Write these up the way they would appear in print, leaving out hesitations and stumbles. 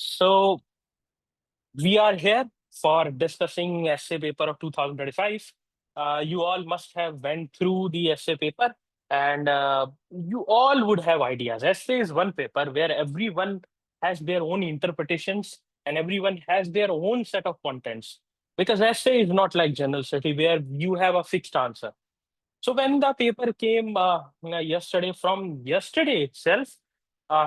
So we are here for discussing essay paper of 2025. You all must have went through the essay paper, and you all would have ideas. Essay is one paper where everyone has their own interpretations and everyone has their own set of contents. Because essay is not like general study where you have a fixed answer. So when the paper came yesterday, from yesterday itself,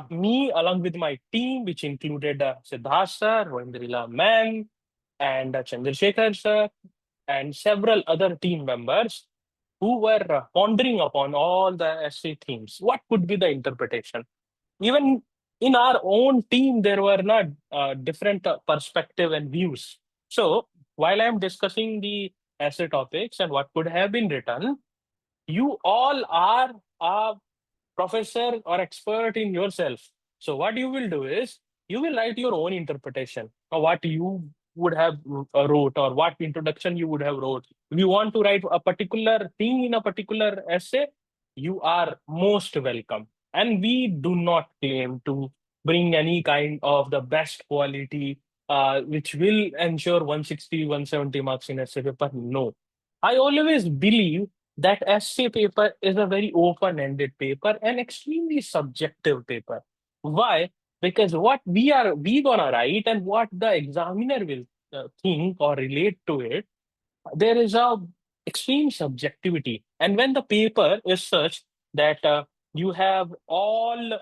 me along with my team, which included Siddharth sir, Rohindrila ma'am, and Chandrasekhar sir, and several other team members who were pondering upon all the essay themes. What could be the interpretation? Even in our own team, there were not different perspective and views. So while I am discussing the essay topics and what could have been written, you all are a professor or expert in yourself. So what you will do is you will write your own interpretation of what you would have wrote or what introduction you would have wrote. If you want to write a particular thing in a particular essay, you are most welcome. And we do not claim to bring any kind of the best quality which will ensure 160, 170 marks in essay paper. No. I always believe that essay paper is a very open-ended paper and extremely subjective paper. Why? Because what we gonna write and what the examiner will think or relate to it, there is a extreme subjectivity. And when the paper is such that you have all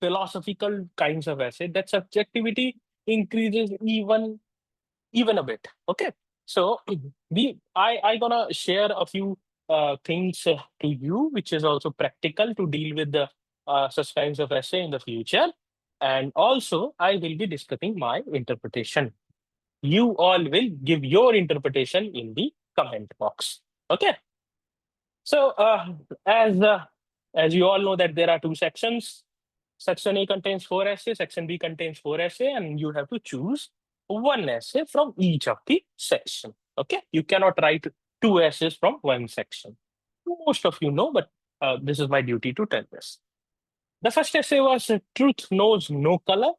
philosophical kinds of essay, that subjectivity increases even a bit. Okay. So I gonna share a few things to you, which is also practical to deal with the such kinds of essay in the future. And also, I will be discussing my interpretation. You all will give your interpretation in the comment box. Okay. So as you all know that there are two sections. Section A contains four essays, section B contains four essays, and you have to choose one essay from each of the section. Okay, you cannot write two essays from one section. Most of you know, but this is my duty to tell this. The first essay was Truth Knows No Color.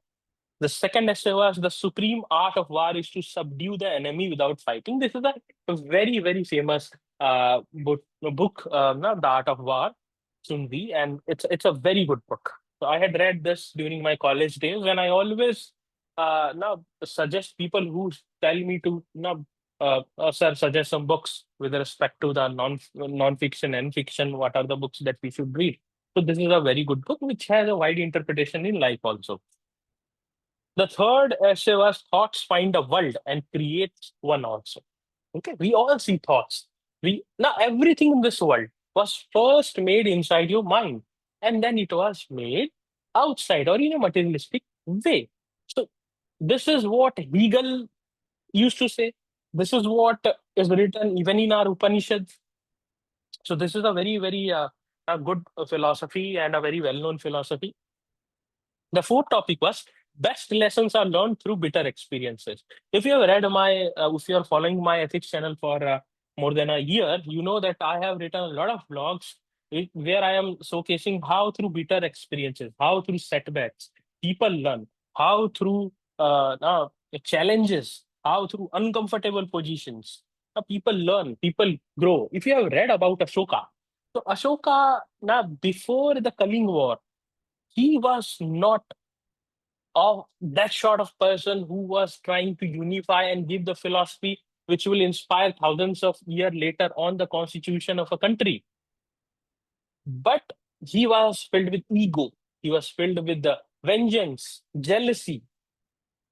The second essay was The Supreme Art of War is to Subdue the Enemy Without Fighting. This is a very, very famous book, not The Art of War, Hindi, and it's a very good book. So I had read this during my college days, and I always now suggest people who tell me to now, sir, suggest some books with respect to the non-fiction and fiction. What are the books that we should read? So this is a very good book which has a wide interpretation in life also. The third essay was Thoughts Find a World and Create One also. Okay, we all see thoughts. We now everything in this world was first made inside your mind, and then it was made outside or in a materialistic way. So this is what Hegel used to say. This is what is written even in our Upanishads. So this is a very, very a good philosophy and a very well-known philosophy. The fourth topic was best lessons are learned through bitter experiences. If you have read if you are following my ethics channel for more than a year, you know that I have written a lot of blogs where I am showcasing how through bitter experiences, how through setbacks, people learn, how through challenges, how through uncomfortable positions, people learn, people grow. If you have read about Ashoka, so Ashoka, now before the Kaling War, he was not that sort of person who was trying to unify and give the philosophy which will inspire thousands of years later on the constitution of a country. But he was filled with ego. He was filled with the vengeance, jealousy.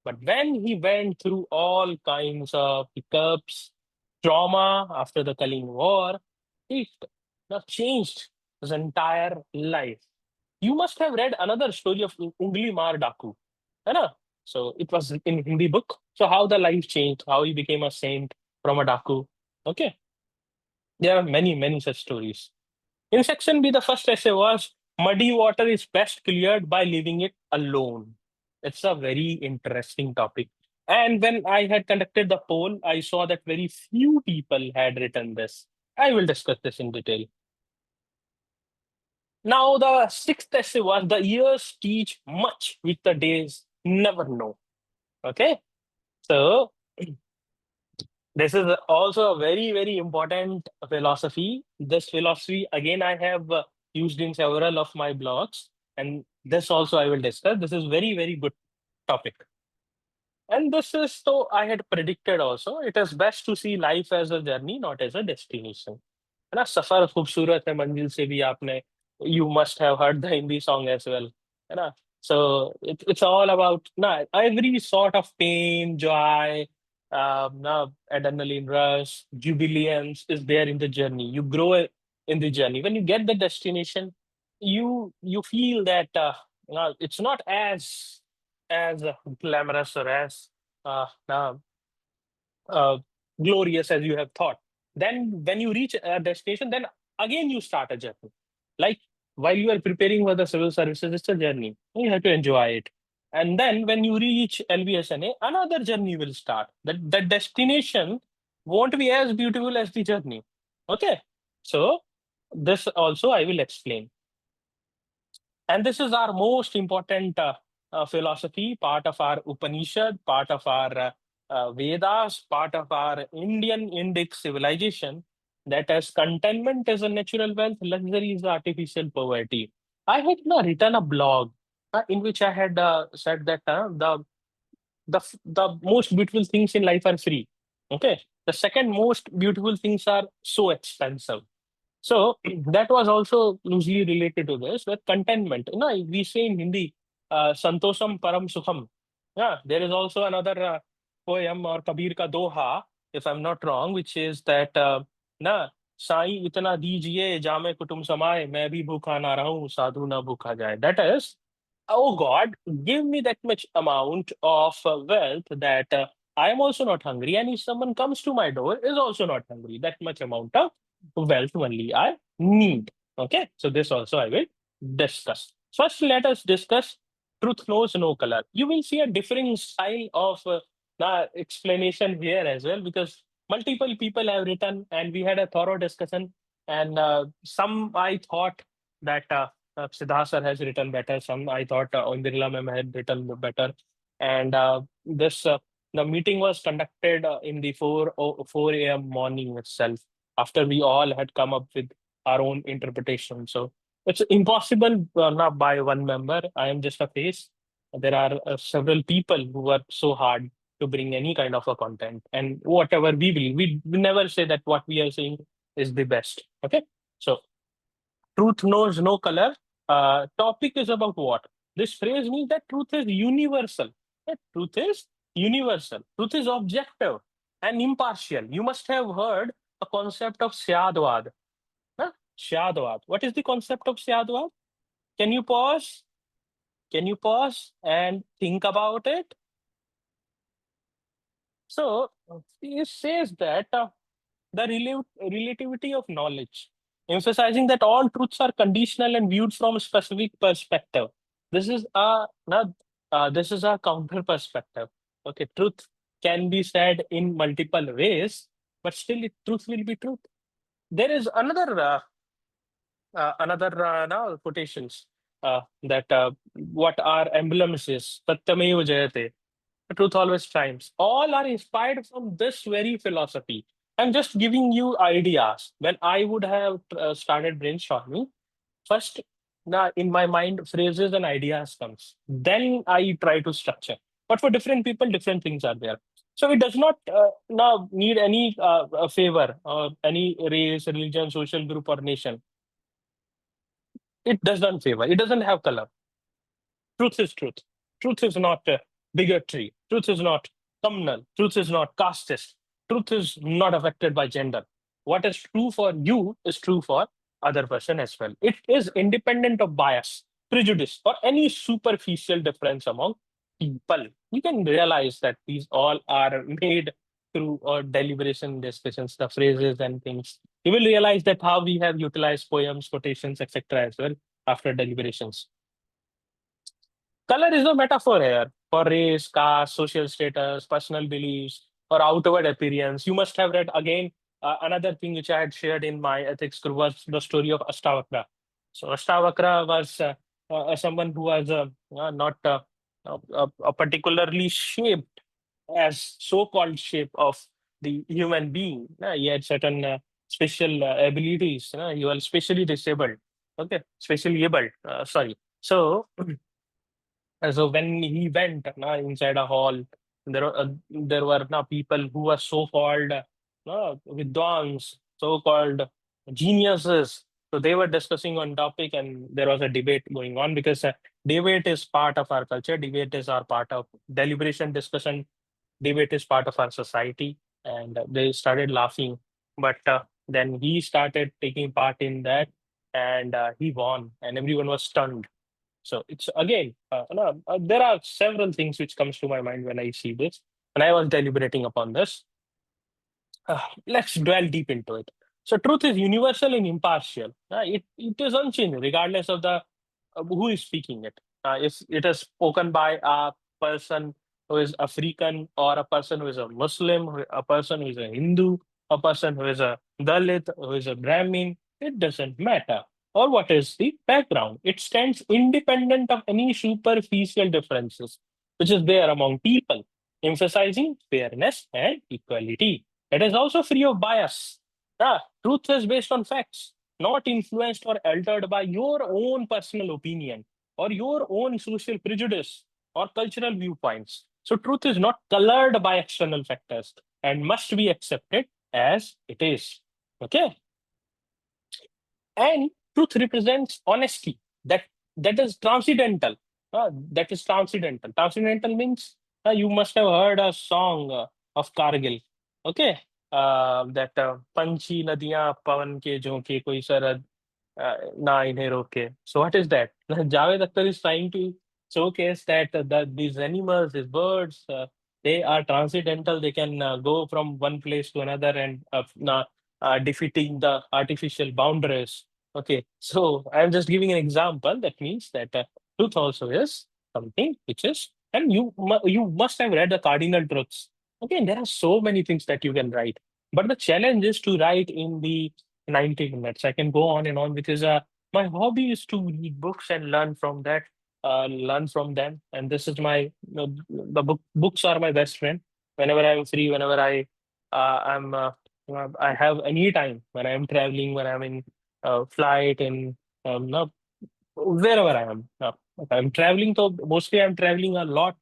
But when he went through all kinds of hiccups, trauma after the Kaling War, it changed his entire life. You must have read another story of Ungli Mar Daku. है ना? So it was in Hindi book. So how the life changed, how he became a saint from a Daku. Okay. There are many, many such stories. In section B, the first essay was Muddy water is best cleared by leaving it alone. It's a very interesting topic. And when I had conducted the poll, I saw that very few people had written this. I will discuss this in detail. Now, the sixth essay was The Years Teach Much Which the Days never know. Okay. So this is also a very, very important philosophy. This philosophy, again, I have used in several of my blogs, and this also I will discuss. This is very, very good topic. And this is so I had predicted also. It is best to see life as a journey, not as a destination. है ना सफर खूबसूरत है मंजिल से भी आपने you must have heard the Hindi song as well है ना so it's all about na every sort of pain joy na adrenaline rush jubilance is there in the journey you grow in the journey when you get the destination you feel that it's not as glamorous or as uh, uh, glorious as you have thought. Then, when you reach a destination, then again you start a journey. Like while you are preparing for the civil services, it's a journey. You have to enjoy it. And then when you reach LBSNA, another journey will start. That destination won't be as beautiful as the journey. Okay. So this also I will explain. And this is our most important philosophy, part of our Upanishad, part of our Vedas, part of our Indian Indic civilization, that as contentment is a natural wealth, luxury is artificial poverty. I had written a blog in which I had said that the most beautiful things in life are free. Okay. The second most beautiful things are so expensive. So that was also loosely related to this, with contentment. You know, we say in Hindi, "Santosam param sukham." Yeah, there is also another poem or Kabir ka doha, if I'm not wrong, which is that na Sai इतना दीजिए जामे कुटुम समाए मैं भी भूखा ना रहूं साधु ना भूखा जाए. That is, oh God, give me that much amount of wealth that I am also not hungry, and if someone comes to my door, is also not hungry. That much amount of wealth only I need. Okay, so this also I will discuss. First, let us discuss truth knows no color. You will see a differing style of explanation here as well because multiple people have written, and we had a thorough discussion. And some I thought that Siddharth sir has written better. Some I thought Om Birla ma'am had written better. And this the meeting was conducted in the 4 a.m. morning itself after we all had come up with our own interpretation. So it's impossible not by one member. I am just a face. There are several people who work so hard to bring any kind of a content. And whatever we believe, we never say that what we are saying is the best. Okay. So truth knows no color. Topic is about what? This phrase means that truth is universal. Truth is universal. Truth is objective and impartial. You must have heard a concept of Syadwad. Huh? Syadwad. What is the concept of Syadwad? Can you pause? Can you pause and think about it? So it says that the relativity of knowledge, emphasizing that all truths are conditional and viewed from a specific perspective. This is a this is a counter perspective. Okay, truth can be said in multiple ways, but still, truth will be truth. There is another now quotations that what our emblems is Satyameva Jayate. The truth always triumphs. All are inspired from this very philosophy. I'm just giving you ideas. When I would have started brainstorming, first, in my mind, phrases and ideas comes. Then I try to structure. But for different people, different things are there. So it does not now need any favor or any race, religion, social group, or nation. It does not favor. It doesn't have color. Truth is truth. Truth is not bigotry. Truth is not communal. Truth is not casteist. Truth is not affected by gender. What is true for you is true for other person as well. It is independent of bias, prejudice, or any superficial difference among people. You can realize that these all are made through deliberation discussions, the phrases and things. You will realize that how we have utilized poems, quotations, etc. as well after deliberations. Color is a metaphor here for race, caste, social status, personal beliefs, or outward appearance. You must have read again another thing which I had shared in my ethics group was the story of Ashtavakra. So Ashtavakra was someone who was not a particularly shaped as so-called shape of the human being. He had certain special abilities. He was specially disabled. Okay, specially able. Sorry. So when he went inside a hall, there were people who were so-called vidwans, so-called geniuses. So they were discussing on topic, and there was a debate going on because debate is part of our culture. Debate is our part of deliberation, discussion. Debate is part of our society, and they started laughing. But then he started taking part in that, and he won, and everyone was stunned. So it's again, no, there are several things which comes to my mind when I see this, and I was deliberating upon this. Let's dwell deep into it. So truth is universal and impartial. It is unchanged regardless of the who is speaking it. If it is spoken by a person who is African, or a person who is a Muslim, a person who is a Hindu, a person who is a Dalit, who is a Brahmin, it doesn't matter. Or what is the background? It stands independent of any superficial differences which is there among people, emphasizing fairness and equality. It is also free of bias. Truth is based on facts, not influenced or altered by your own personal opinion or your own social prejudice or cultural viewpoints. So, truth is not colored by external factors and must be accepted as it is. Okay. And truth represents honesty. That is transcendental. That is transcendental. Transcendental means you must have heard a song of Kargil. Okay, that पंछी नदियां पवन के झोंके कोई सरहद ना इन्हें रोके. So what is that? Javed Akhtar is trying to showcase that these animals, these birds, they are transcendental. They can go from one place to another and defeating the artificial boundaries. Okay, so I'm just giving an example. That means that truth also is something which is, and you must have read the cardinal truths. Okay, there are so many things that you can write, but the challenge is to write in the 90 minutes. I can go on and on because my hobby is to read books and learn from that, learn from them. And this is my, the books are my best friend. Whenever I'm free, whenever I have any time, when I'm traveling, when I'm in flight, and no, wherever I am. If I'm traveling, so mostly I'm traveling a lot.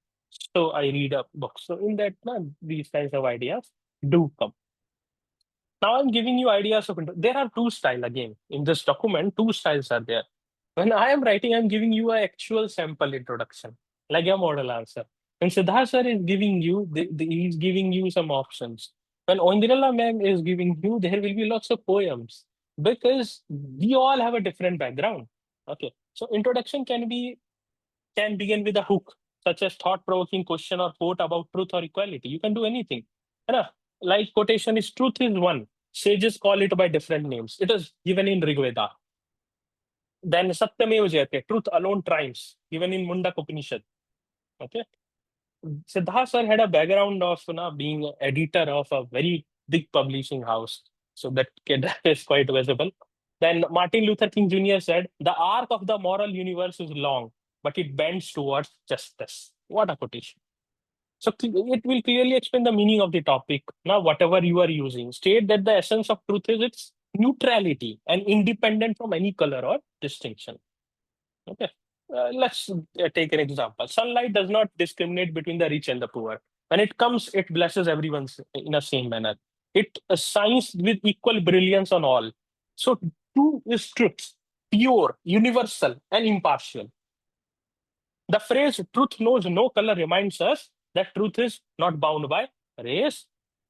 So I read a book. So in that, these kinds of ideas do come. Now I'm giving you ideas of there are two styles again in this document. Two styles are there. When I am writing, I'm giving you an actual sample introduction, like a model answer. When Siddharth sir is giving you, he's giving you some options. When Ondirala ma'am is giving you, there will be lots of poems because we all have a different background. Okay, so introduction can begin with a hook, such as thought-provoking question or quote about truth or equality. You can do anything. है ना? Like quotation is truth is one. Sages call it by different names. It is given in Rig Veda. Then Satyamev Jayate, truth alone triumphs, given in Mundak Upanishad. Okay. Siddharth sir had a background of being editor of a very big publishing house. So that that is quite visible. Then Martin Luther King Jr. said, the arc of the moral universe is long, but it bends towards justice. What a quotation. So it will clearly explain the meaning of the topic. Now, whatever you are using, state that the essence of truth is its neutrality and independent from any color or distinction. Okay. Let's take an example. Sunlight does not discriminate between the rich and the poor. When it comes, it blesses everyone in the same manner. It shines with equal brilliance on all. So, two is truth, pure, universal, and impartial. The phrase truth knows no color reminds us that truth is not bound by race,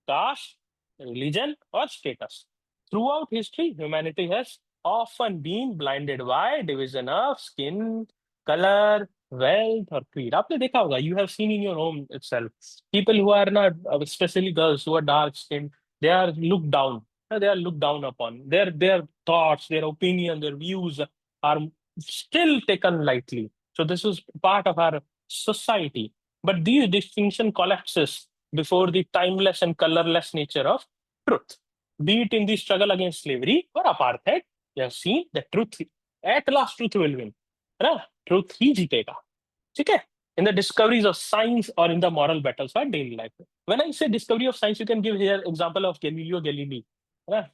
caste, religion, or status. Throughout history, humanity has often been blinded by division of skin, color, wealth, or creed. आपने देखा होगा, you have seen in your home itself. People who are not, especially girls who are dark skinned, they are looked down. They are looked down upon. Their thoughts, their opinion, their views are still taken lightly. So this is part of our society. But these distinction collapses before the timeless and colorless nature of truth. Be it in the struggle against slavery or apartheid, you have seen that truth, at last truth will win. है ना? Truth ही जीतेगा. ठीक है? in the discoveries of science or in the moral battles of daily life. When I say discovery of science, you can give here example of Galileo Galilei.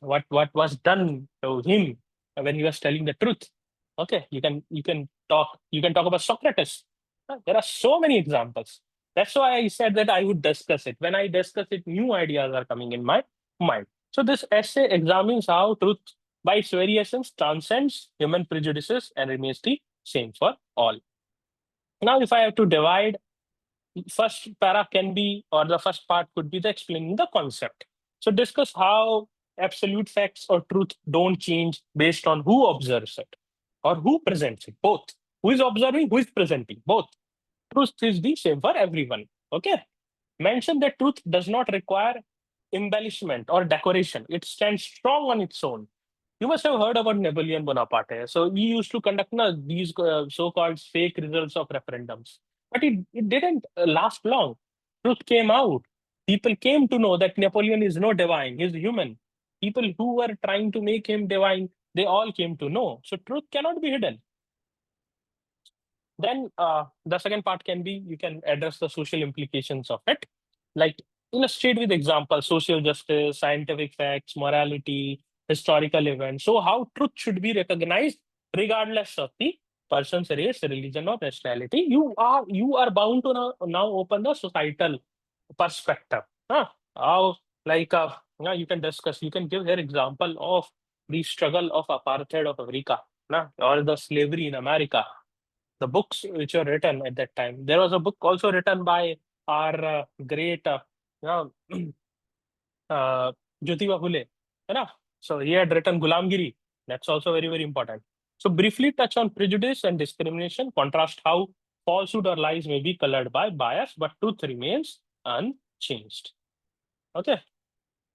What was done to him when he was telling the truth. Okay, you can talk about Socrates. There are so many examples. That's why I said that I would discuss it. When I discuss it, new ideas are coming in my mind. So this essay examines how truth, by its very essence, transcends human prejudices and remains the same for all. Now, if I have to divide, first para can be, or the first part could be the explaining the concept. So discuss how absolute facts or truth don't change based on who observes it or who presents it. Both. Who is observing, who is presenting, both. Truth is the same for everyone. Okay. Mention that truth does not require embellishment or decoration. It stands strong on its own. You must have heard about Napoleon Bonaparte. So we used to conduct these so-called fake results of referendums, but it didn't last long. Truth came out. People came to know that Napoleon is no divine; he's human. People who were trying to make him divine, they all came to know. So truth cannot be hidden. Then the second part can be you can address the social implications of it, like illustrate with examples, social justice, scientific facts, morality, historical events. So how truth should be recognized regardless of the person's race, religion, or nationality. You are bound to now open the societal perspective. How like you can discuss, you can give here example of the struggle of apartheid of Africa, or the slavery in America, the books which were written at that time. There was a book also written by our great you know, uh, Jyotiba Phule. You know? So he had written Gulamgiri. That's also very, very important. So briefly touch on prejudice and discrimination, contrast how falsehood or lies may be colored by bias, but truth remains unchanged. Okay.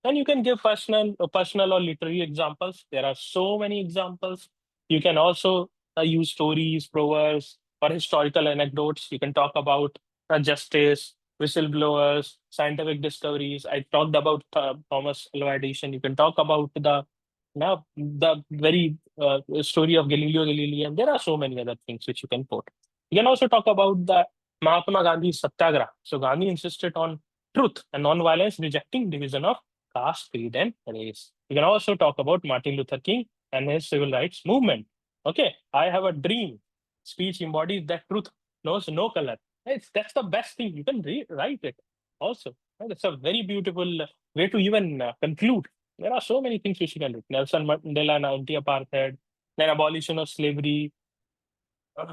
Then you can give personal or literary examples. There are so many examples. You can also use stories, proverbs, or historical anecdotes. You can talk about justice, whistleblowers, scientific discoveries. I talked about Thomas Alva Edison. You can talk about the very story of Galileo Galilei, and there are so many other things which you can quote. You can also talk about the Mahatma Gandhi's Satyagraha. So Gandhi insisted on truth and non-violence, rejecting division of caste, creed, and race. We can also talk about Martin Luther King and his civil rights movement. Okay, I have a dream. Speech embodies that truth knows no color. That's the best thing. You can write it also. That's a very beautiful way to even conclude. There are so many things which you can do. Nelson Mandela and anti-apartheid, then abolition of slavery,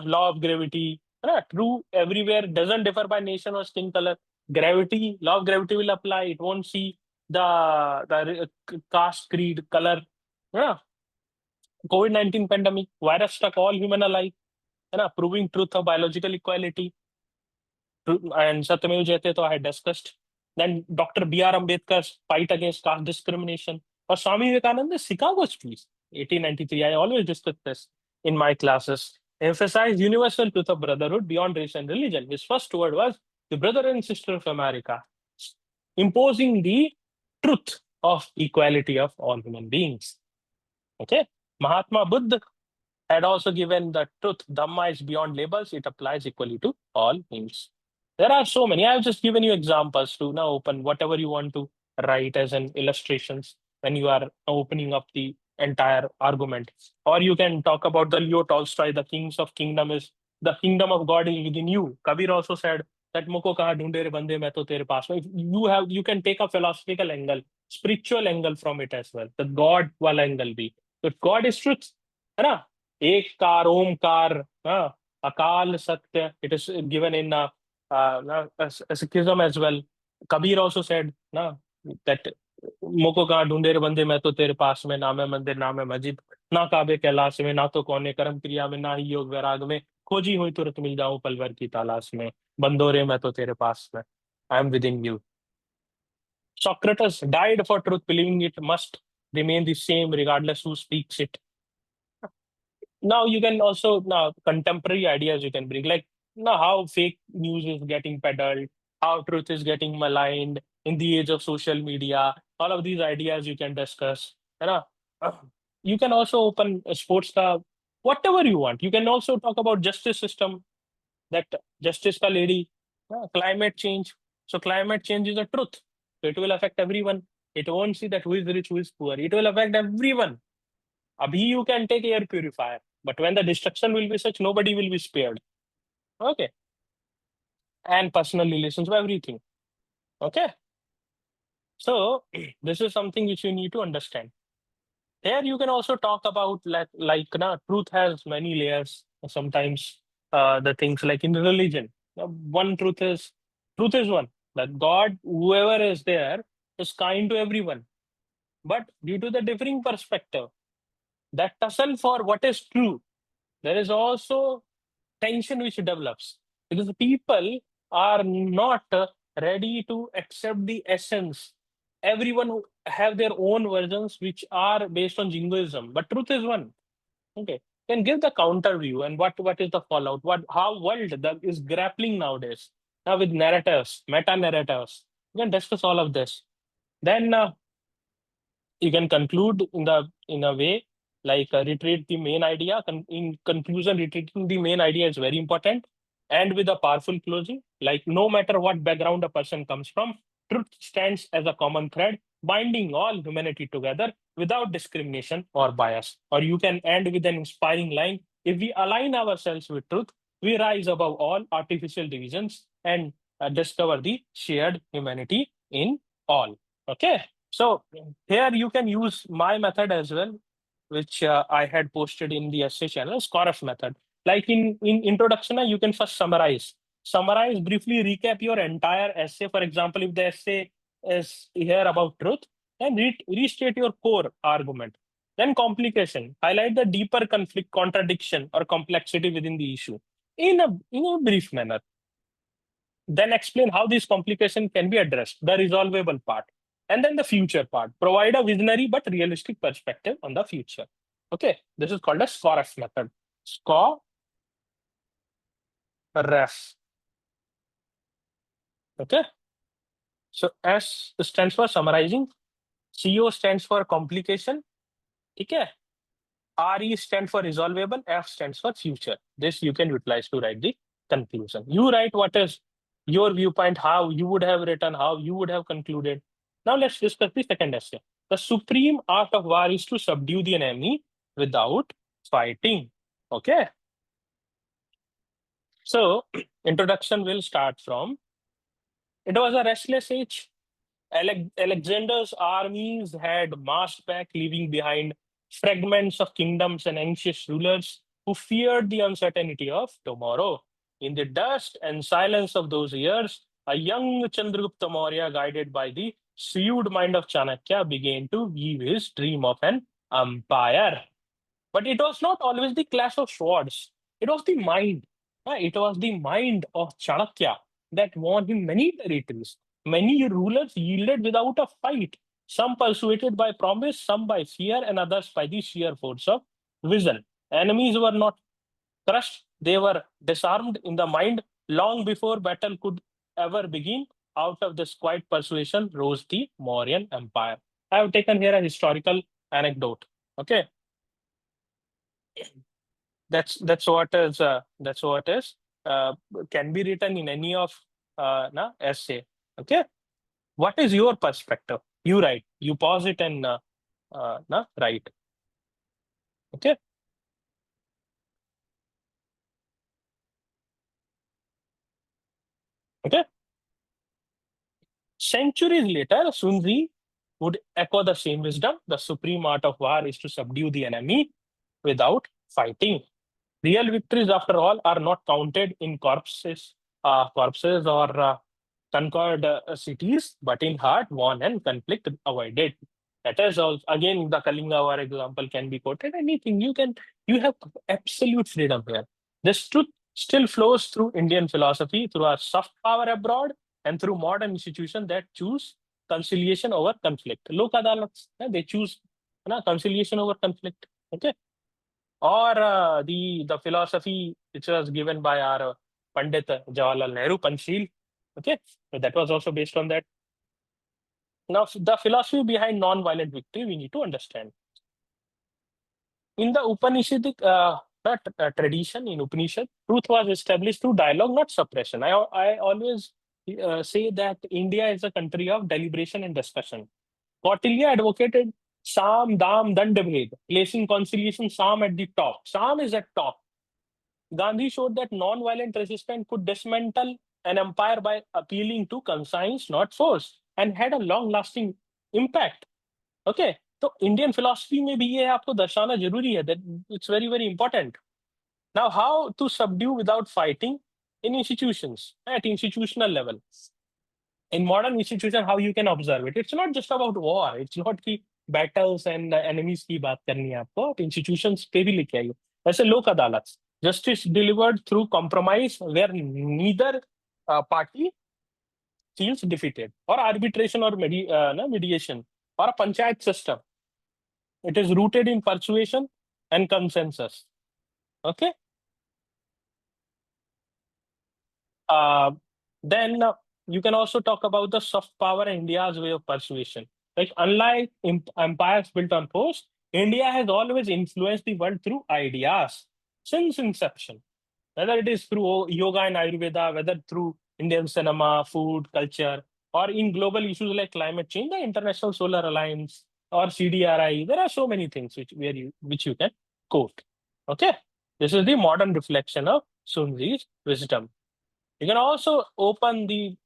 law of gravity. True everywhere doesn't differ by nation or skin color. Gravity, law of gravity will apply. It won't see the caste, creed, color. Yeah. COVID-19 pandemic, virus struck all human alike. Proving truth of biological equality. And Satyamev Jayate, I had discussed. Then Dr. B.R. Ambedkar's fight against caste discrimination. Or Swami Vivekananda's Chicago speech, 1893. I always discuss this in my classes. Emphasized universal truth of brotherhood beyond race and religion. His first word was the brother and sister of America, imposing the truth of equality of all human beings. Okay. Mahatma Buddha had also given the truth, Dhamma is beyond labels, it applies equally to all beings. There are so many. I've just given you examples to now open whatever you want to write as an illustrations when you are opening up the entire argument. Or you can talk about the Leo Tolstoy, the kings of kingdom is the kingdom of God is within you. Kabir also said that Moko kaha dhoonde re bande main to tere paas. You can take a philosophical angle, spiritual angle from it as well. The God wala angle be. So God is truth. है ना एक car Omkar akal satya, it is given in Sikhism as well. Kabir also said that मोको कहाँ ढूंढे रे बंदे मैं तो तेरे पास में ना मैं मंदिर ना मैं मस्जिद ना काबे कैलाश में ना तो कौने कर्म क्रिया में ना ही योग वैराग में खोजी हुई तुरंत मिल जाऊं पल भर की तलाश में बंदो रे मैं तो तेरे पास में I am with in you. Socrates died for truth, believing it must remain the same regardless who speaks it. Now you can also now contemporary ideas you can bring, like now how fake news is getting peddled, how truth is getting maligned in the age of social media. All of these ideas you can discuss. You know, Uh, you can also open a sports club, whatever you want. You can also talk about justice system. that justice ka lady, climate change. So climate change is a truth. So it will affect everyone. It won't see that who is rich, who is poor. It will affect everyone. Abhi you can take air purifier, but when the destruction will be such, nobody will be spared. Okay. And personal relations, everything. Okay. So this is something which you need to understand. Here you can also talk about truth has many layers. Sometimes the things like in religion, one truth is one, that God, whoever is there, is kind to everyone. But due to the differing perspective, that tussle for what is true, there is also tension which develops because the people are not ready to accept the essence. Everyone have their own versions which are based on jingoism, but truth is one. Okay, can give the counter view and what is the fallout? What how world that is grappling nowadays now with narratives, meta narratives. We can discuss all of this. Then you can conclude in a way like reiterate the main idea. In conclusion, reiterating the main idea is very important, and with a powerful closing, like no matter what background a person comes from, truth stands as a common thread binding all humanity together without discrimination or bias. Or you can end with an inspiring line: if we align ourselves with truth, we rise above all artificial divisions and discover the shared humanity in all. Okay, so here you can use my method as well, which I had posted in the essay channel, Scoref method. Like in introduction, you can first summarize, briefly recap your entire essay. For example, if the essay is here about truth, then restate your core argument. Then complication, highlight the deeper conflict, contradiction, or complexity within the issue in a brief manner. Then explain how this complication can be addressed, the resolvable part. And then the future part. Provide a visionary but realistic perspective on the future. Okay, this is called a SCOREF method. SCOREF. Okay, so S stands for summarizing, CO stands for complication. Okay, RE stands for resolvable, F stands for future. This you can utilize to write the conclusion. You write what is your viewpoint, how you would have written, how you would have concluded. Now let's discuss the second essay. The supreme art of war is to subdue the enemy without fighting. Okay. So introduction will start from, it was a restless age. Alexander's armies had marched back, leaving behind fragments of kingdoms and anxious rulers who feared the uncertainty of tomorrow. In the dust and silence of those years, a young Chandragupta Maurya, guided by the shrewd mind of Chanakya, began to weave his dream of an empire. But it was not always the clash of swords. It was the mind. It was the mind of Chanakya that won him many territories. Many rulers yielded without a fight, some persuaded by promise, some by fear, and others by the sheer force of vision. Enemies were not crushed, they were disarmed in the mind long before battle could ever begin. Out of this quiet persuasion rose the Mauryan Empire. I have taken here a historical anecdote. Okay, that's what is uh, can be written in any of essay. Okay, what is your perspective? You write, you pause it and write. Okay, okay. Centuries later, Sunzi would echo the same wisdom. The supreme art of war is to subdue the enemy without fighting. Real victories, after all, are not counted in corpses or conquered cities, but in heart won and conflict avoided. That is all. Again, the Kalinga War example can be quoted. Anything you have absolute freedom here. This truth still flows through Indian philosophy, through our soft power abroad, and through modern institutions that choose conciliation over conflict. Lok adalats, they choose conciliation over conflict. Okay, or the philosophy which was given by our Pandit Jawaharlal Nehru, Panchsheel. Okay, so that was also based on that. Now, the philosophy behind non-violent victory we need to understand. In the Upanishadic tradition in Upanishad. Truth was established through dialogue, not suppression. I always say that India is a country of deliberation and discussion. Kautilya advocated Sam, Dam, Dandabhed, placing conciliation Sam at the top. Sam is at top. Gandhi showed that non-violent resistance could dismantle an empire by appealing to conscience, not force, and had a long-lasting impact. Okay, तो Indian philosophy में भी ये आपको दर्शाना जरूरी है that it's very very important. Now, how to subdue without fighting in institutions at institutional level? In modern institution, how you can observe it? It's not just about war. It's not कि battles and enemies की बात करनी है आपको. आप institutions पे भी लेके आइए. ऐसे लोक अदालत, justice delivered through compromise where neither party feels defeated, or arbitration or mediation, or a panchayat system. It is rooted in persuasion and consensus. Okay. Then you can also talk about the soft power India's way of persuasion. Like unlike empires built on force, India has always influenced the world through ideas since inception. Whether it is through yoga and Ayurveda, whether through Indian cinema, food, culture, or in global issues like climate change, the International Solar Alliance or CDRI, there are so many things which you can quote. Okay, this is the modern reflection of Sun Tzu's wisdom. You can also open the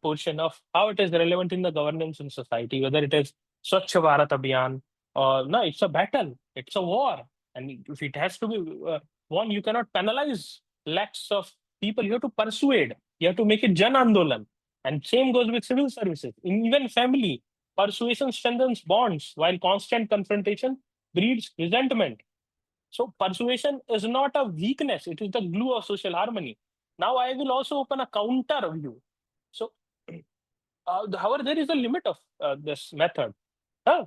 portion of how it is relevant in the governance in society, whether it is Swachh Bharat Abhiyan or no, it's a battle, it's a war. And if it has to be won, you cannot penalize lakhs of people. You have to persuade, you have to make it Jan Andolan. And same goes with civil services. In even family, persuasion strengthens bonds, while constant confrontation breeds resentment. So persuasion is not a weakness, it is the glue of social harmony. Now I will also open a counter view. So, however, there is a limit of this method. Huh?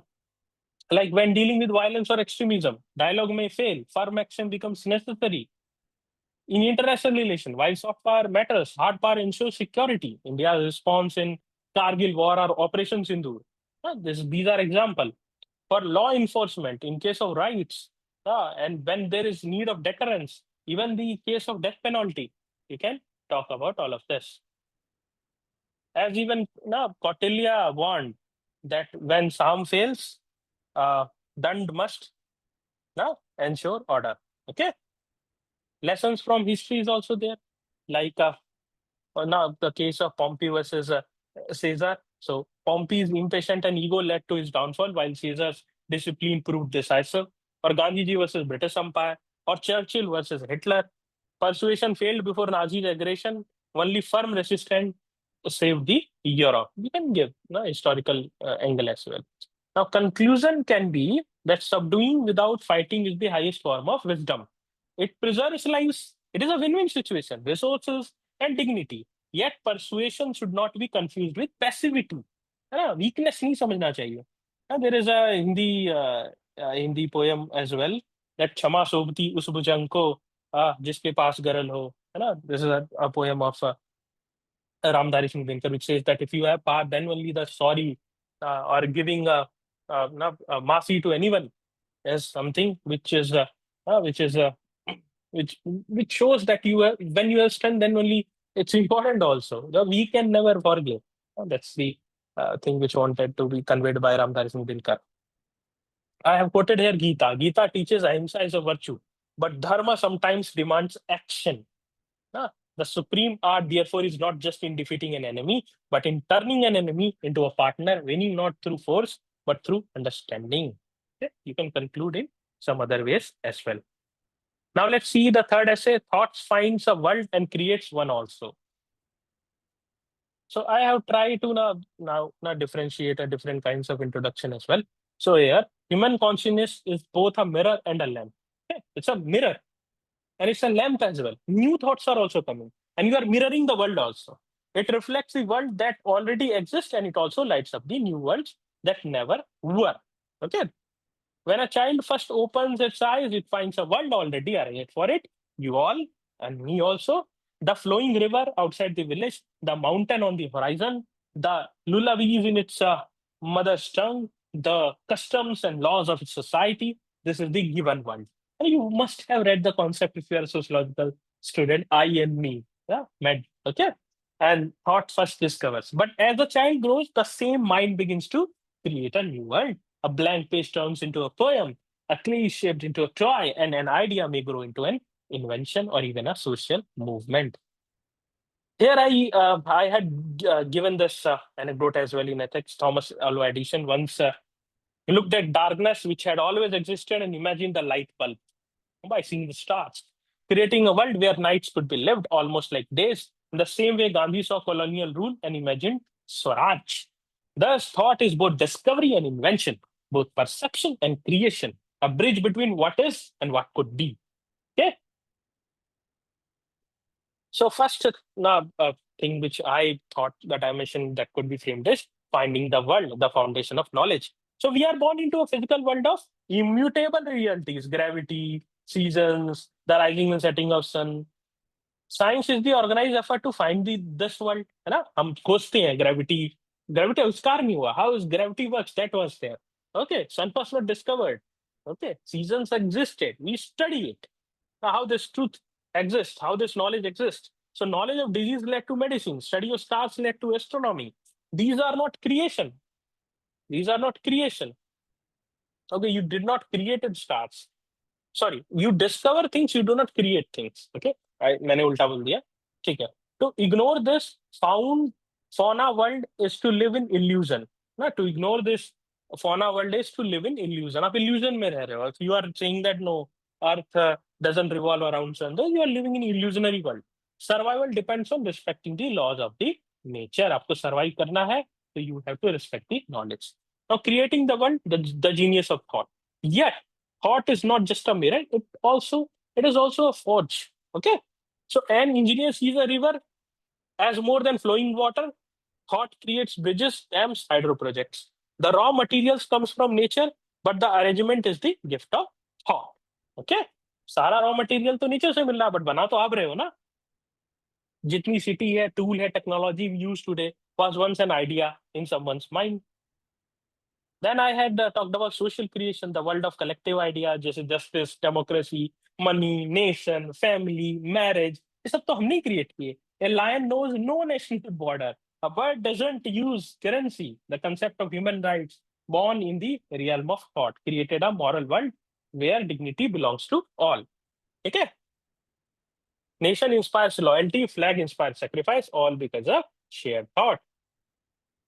Like when dealing with violence or extremism, dialogue may fail, firm action becomes necessary. In international relations, while soft power matters, hard power ensures security. India's response in Kargil war or Operation Sindoor. These are examples. For law enforcement, in case of rights, and when there is need of deterrence, even the case of death penalty, you can talk about all of this. As even Kautilya warned that when Sam fails, Dand must ensure order. Okay. Lessons from history is also there, like now the case of Pompey versus Caesar. So Pompey's impatient and ego led to his downfall, while Caesar's discipline proved decisive. Or Gandhiji versus British Empire, or Churchill versus Hitler. Persuasion failed before Nazi aggression. Only firm resistance saved the Europe. We can give historical angle as well. Now, conclusion can be that subduing without fighting is the highest form of wisdom. It preserves lives. It is a win-win situation, resources and dignity. Yet persuasion should not be confused with passivity. है ना? Weakness नहीं समझना चाहिए. There is a Hindi poem as well that क्षमा सोबती उस भुजंग को जिसके पास गरल हो. है ना? This is a poem of Ramdhari Singh Dinkar, which says that if you have power, then only the sorry or giving a mercy to anyone is something which is which is which shows that you have, when you have strength, then only it's important also. We can never forgive. That's the thing which wanted to be conveyed by Ramdhari Singh Dinkar. I have quoted here Gita. Gita teaches ahimsa as a virtue, but dharma sometimes demands action. The supreme art, therefore, is not just in defeating an enemy, but in turning an enemy into a partner, winning not through force, but through understanding. Okay? You can conclude in some other ways as well. Now let's see the third essay, Thoughts finds a world and creates one also. So I have tried to now differentiate a different kinds of introduction as well. So here, human consciousness is both a mirror and a lamp. Okay? It's a mirror and it's a lamp as well. New thoughts are also coming and you are mirroring the world also. It reflects the world that already exists and it also lights up the new worlds that never were. Okay. When a child first opens its eyes, it finds a world already arranged for it. You all and me also. The flowing river outside the village, the mountain on the horizon, the lullabies in its mother's tongue, the customs and laws of its society. This is the given world. And you must have read the concept if you are a sociological student, I and me. Yeah, med. Okay. And thought first discovers. But as the child grows, the same mind begins to create a new world. A blank page turns into a poem, a clay is shaped into a toy, and an idea may grow into an invention or even a social movement. Here I had given this anecdote as well in ethics. Thomas Alva Edison once looked at darkness which had always existed and imagined the light bulb by seeing the stars, creating a world where nights could be lived almost like days, in the same way Gandhi saw colonial rule and imagined Swaraj. Thus, thought is both discovery and invention, both perception and creation, a bridge between what is and what could be. Okay. So first thing which I thought that I mentioned that could be framed is finding the world, the foundation of knowledge. So we are born into a physical world of immutable realities, gravity, seasons, the rising and setting of sun. Science is the organized effort to find the this world. है ना? हम खोजते हैं gravity. Gravity आविष्कार नहीं हुआ. How is gravity works? That was there. Okay, sun was not discovered. Okay, seasons existed. We study it. How this truth exists, how this knowledge exists. So knowledge of disease led to medicine, study of stars led to astronomy. These are not creation. These are not creation. Okay, you did not create stars. Sorry, you discover things, you do not create things. Okay, मैंने उल्टा बोल दिया. ठीक है. To ignore this found fauna world is to live in illusion. ना, to ignore this fauna world is to live in illusion. आप illusion में रह रहे हो. If you are saying that no, Earth doesn't revolve around sun, then you are living in illusionary world. Survival depends on respecting the laws of the nature. आपको survive करना है, so you have to respect the knowledge. Now, creating the world, the genius of thought. Yet, thought is not just a mirror; it is also a forge. Okay, so an engineer sees a river as more than flowing water. Thought creates bridges, dams, hydro projects. The raw materials comes from nature, but the arrangement is the gift of thought. Okay, सारा raw material तो नीचे से मिल रहा है, but बना तो आप रहे हो ना. जितनी सिटी है, टूल है, technology use today was once an idea in someone's mind. Then I had talked about social creation, the world of collective ideas, जैसे justice, democracy, money, nation, family, marriage. ये सब तो हमने create किए. A lion knows no national border. A bird doesn't use currency. The concept of human rights, born in the realm of thought, created a moral world where dignity belongs to all. Okay? Nation inspires loyalty, flag inspires sacrifice, all because of shared thought.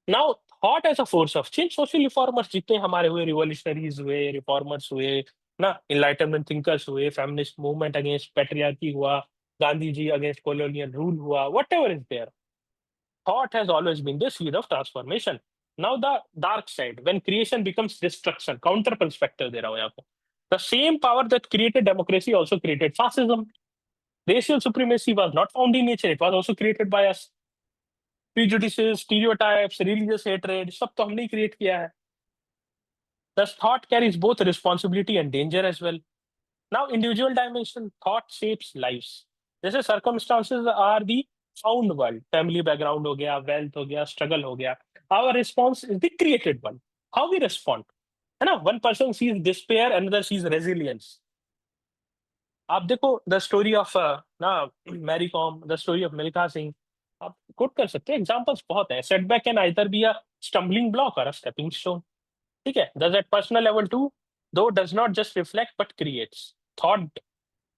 Now, thought as a force of change, social reformers जितने हमारे हुए, revolutionaries हुए, reformers हुए, ना, enlightenment thinkers हुए, feminist movement against patriarchy हुआ, Gandhi ji against colonial rule हुआ, whatever is there. Thought has always been the seed of transformation. Now the dark side, when creation becomes destruction, counter perspective दे रहा हूँ यहाँ पे. The same power that created democracy also created fascism. Racial supremacy was not found in nature; it was also created by us. Prejudices, stereotypes, religious hatred, सब तो हमने ही create किया है. Thus, thought carries both responsibility and danger as well. Now, individual dimension, thought shapes lives. जैसे circumstances are the found world, family background हो गया, wealth हो गया, struggle हो गया. Our response is the created one. How we respond, है ना? One person sees despair, another sees resilience. आप देखो द स्टोरी ऑफ ना Mary Kom, the story of Milkha Singh, आप कोट कर सकते हैं. एग्जांपल्स बहुत हैं. Setback can either be a stumbling block or a stepping stone. ठीक है. Does at personal level too, though does not just reflect but creates. Thought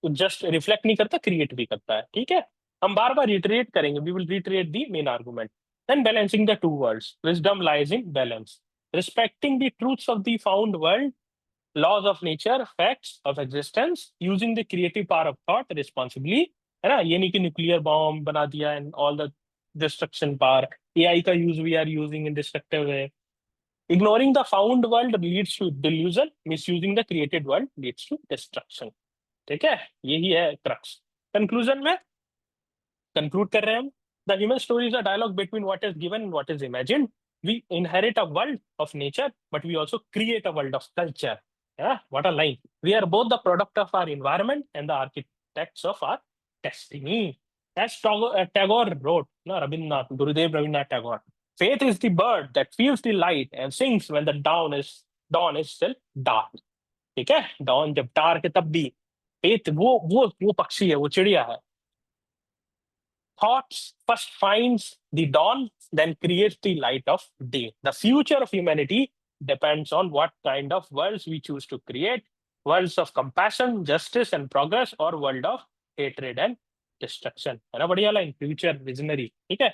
just reflect नहीं करता, क्रिएट भी करता है. ठीक है. हम बार बार रिटरेट करेंगे. We will reiterate the main argument. Then balancing the two worlds. Wisdom lies in balance. Respecting the truths of the found world, laws of nature, facts of existence, using the creative power of thought responsibly. है ना? ये नहीं कि nuclear bomb बना दिया and all the destruction power. AI का use we are using in destructive way. Ignoring the found world leads to delusion. Misusing the created world leads to destruction. ठीक है? यही है crux. Conclusion में conclude कर रहे हैं हम. The human story is a dialogue between what is given and what is imagined. We inherit a world of nature, but we also create a world of culture. Yeah, what a line. We are both the product of our environment and the architects of our destiny. As Tagore wrote, no, Gurudev Rabindranath Tagore, faith is the bird that feels the light and sings when the dawn is still dark. ठीक है. Dawn जब dark है तब भी पेत वो पक्षी है, वो चिड़िया है। Thoughts first finds the dawn, then creates the light of day. The future of humanity depends on what kind of worlds we choose to create. Worlds of compassion, justice, and progress, or world of hatred and destruction. है ना बढ़िया line, future visionary. ठीक है,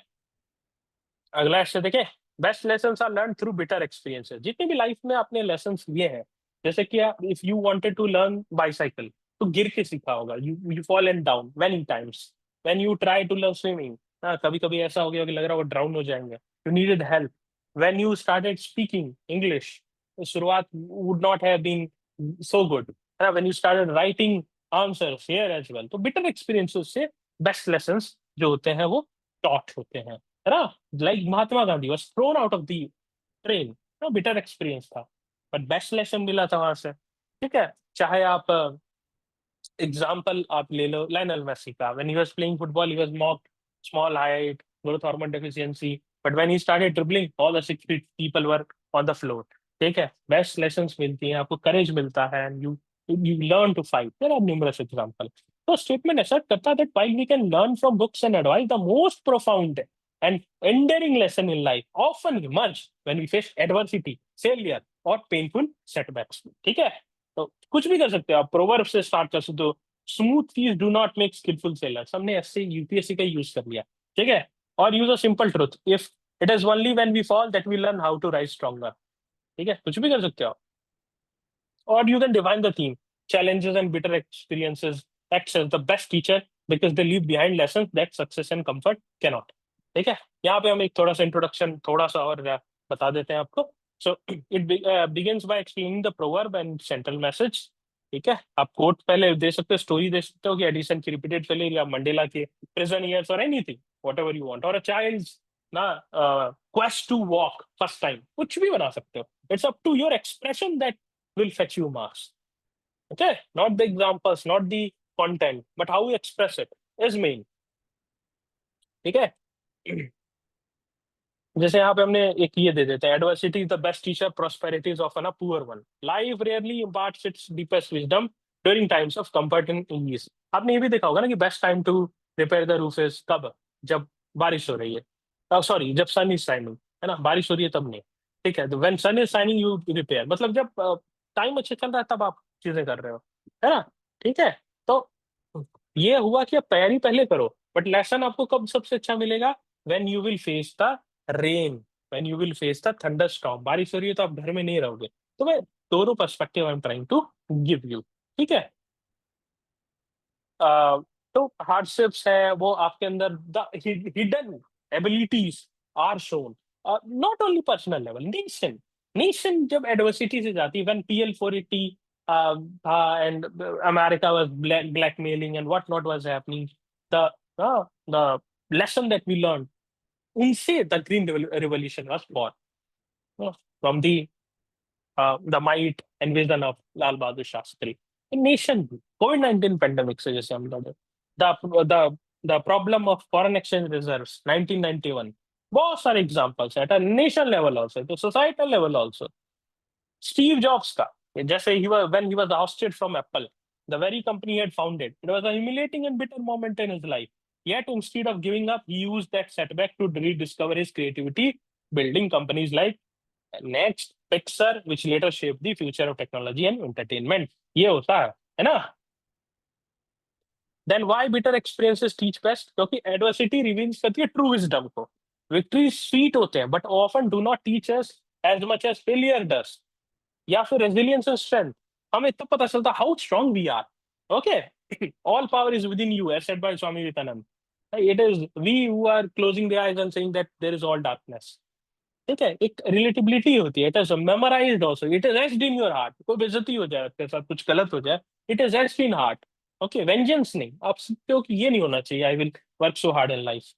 अगला ऐसे देखे, best lesson are learn through bitter experiences. जितने भी लाइफ में आपने लेसन लिए हैं, जैसे कि if you wanted to learn bicycle, तो गिर के सीखा होगा, you fall and down many times. When you try to learn swimming, हाँ कभी कभी ऐसा हो गया कि लग रहा हो ड्राउन हो जाएंगे, you needed help. When you started speaking English, शुरुआत would not have been so good, है ना। When you started writing answers here as well, तो बिटर एक्सपीरियंसेस से बेस्ट लेसन्स जो होते हैं वो टॉट होते हैं, है ना। Like Mahatma Gandhi was thrown out of the train, ना बिटर एक्सपीरियंस था, बट बेस्ट लेसन मिला था वहां से। ठीक है, चाहे आप एग्जाम्पल आप ले लो लायनल मेसी का, when he was playing football he was mocked, small height, growth hormone deficiency, but when he started dribbling all the 6 feet people were on the floor. ठीक है, बेस्ट लेसन्स मिलती हैं आपको, courage मिलता है, and you learn to fight. There are numerous example. तो statement assert करता है that while we can learn from books and advice, the most profound and enduring lesson in life often emerge when we face adversity, failure और painful setbacks। ठीक है, तो कुछ भी कर सकते हो आप, प्रोवर्ब से स्टार्ट कर सकते हो, smooth thieves do not make skilful sellers, हमने ऐसे यूपीएससी का यूज कर लिया। ठीक है, और use a simple truth, if it is only when we fall that we learn how to rise stronger. ठीक है, कुछ भी कर सकते हो आप। Or you can define the theme. Challenges and bitter experiences acts as the best teacher because they leave behind lessons that success and comfort cannot। ठीक है, यहाँ पे हम एक थोड़ा सा इंट्रोडक्शन थोड़ा सा और बता देते हैं आपको। So it begins by explaining the proverb and central message. ठीक है, आप कोट पहले दे सकते हो, स्टोरी दे सकते हो कि एडिसन की रिपीटेड फेलियर, या मंडेला के प्रिजन ईयर्स, और anything whatever you want, और अ चाइल्ड्स ना quest to walk first time, कुछ भी बना सकते हो। It's up to your expression that will fetch you marks. Okay, not the examples, not the content, but how you express it is main। ठीक है, जैसे यहाँ पे हमने एक ये दे देते हैं, adversity is the best teacher, prosperity is often a poor one, life rarely imparts its deepest wisdom during times of comfort and ease. आपने ये भी देखा होगा ना कि best time to repair the roof is कब, जब बारिश हो रही है, सॉरी जब सन इज शाइनिंग, है ना, बारिश हो रही है तब नहीं। ठीक है, तो when sun is shining you repair, मतलब जब टाइम अच्छा चल रहा है तब आप चीजें कर रहे हो, है ना। ठीक है, तो ये हुआ कि आप तैयारी पहले करो, बट लेसन आपको कब सबसे अच्छा मिलेगा, when you will face the rain, when you will face the thunder storm. बारिश हो रही है तो आप घर में नहीं रहोगे। तो मैं दोनों perspective I am trying to give you. ठीक है, तो हार्डशिप्स है वो आपके अंदर, the hidden abilities are shown, not only personal level, nation. Nation जब एडवर्सिटी से जाती है, व्हेन PL 480 था and America was blackmailing and what not was happening, the the lesson that we learn, उनसे the green revolution was born, from the might and vision of Lal Bahadur Shastri. Nation covid pandemic से जैसे हम लड़े, the the problem of foreign exchange reserves 1991, बहुत सारे examples है at a nation level also, तो societal level also. Steve Jobs का, जैसे ही was when he was ousted from Apple, the very company he had founded, it was a humiliating and bitter moment in his life, yet instead of giving up he used that setback to rediscover his creativity, building companies like Next, Pixar, which later shaped the future of technology and entertainment। ये होता है ना। Then why bitter experiences teach best, क्योंकि adversity reveals करती है true wisdom को। Victory sweet होते हैं but often do not teach us as much as failure does, या फिर रेजिलियंस एंड स्ट्रेंथ, हमें तब पता चलता how strong we are. Okay, all power is within you as said by Swami Vivekananda. It is we who are closing their eyes and saying that there is all darkness. ठीक है, एक relatability होती है, it is memorised also, it is aged in your heart. कोई बेइज्जती हो जाए आपके साथ, कुछ गलत हो जाए, it is aged in heart. Okay, vengeance नहीं, आप सीखते हो कि ये नहीं होना चाहिए, I will work so hard in life.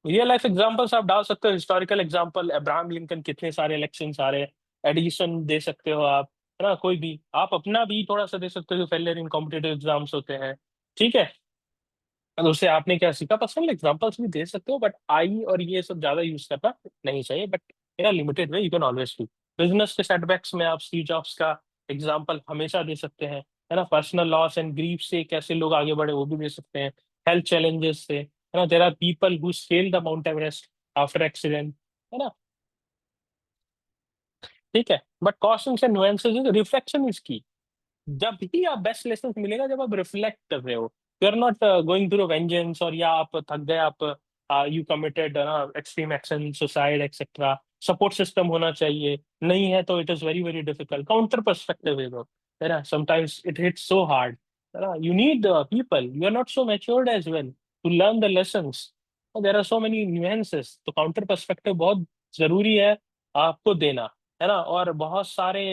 Real life examples आप डाल सकते हो, हिस्टोरिकल एग्जांपल, अब्राहम लिंकन, कितने सारे इलेक्शन आ रहे, एडिशन दे सकते हो आप, है ना, कोई भी आप अपना भी थोड़ा सा दे सकते हो, फेलियर इन कॉम्पिटेटिव एग्जाम्स होते हैं। ठीक है, और उससे आपने क्या सीखा, पर्सनल एग्जांपल्स भी दे सकते हो, बट आई और ये सब ज्यादा यूज करना नहीं चाहिए, but in a limited way you can always do. Business के सेटबैक्स में आप स्टीव जॉब्स का एग्जांपल हमेशा दे सकते हैं, है ना, पर्सनल लॉस एंड ग्रीफ से कैसे लोग आगे बढ़े वो भी दे सकते हैं, हेल्थ चैलेंजेस से, है ना, there are people who scale the Mount Everest after accident, है ना, ठीक है। But cautions and nuances is reflection is key. जब भी आप बेस्ट लेसन मिलेगा जब आप रिफ्लेक्ट कर रहे हो, you are not going through vengeance, और या आप थक गए, आप you committed extreme action, suicide etcetera. Support system होना चाहिए, नहीं है तो it is very very difficult. Counter perspective है ना, sometimes it hits so hard, है ना, you need people, you are not so matured as well to learn the lessons, there are so many nuances, तो counter perspective बहुत जरूरी है आपको देना, है ना। और बहुत सारे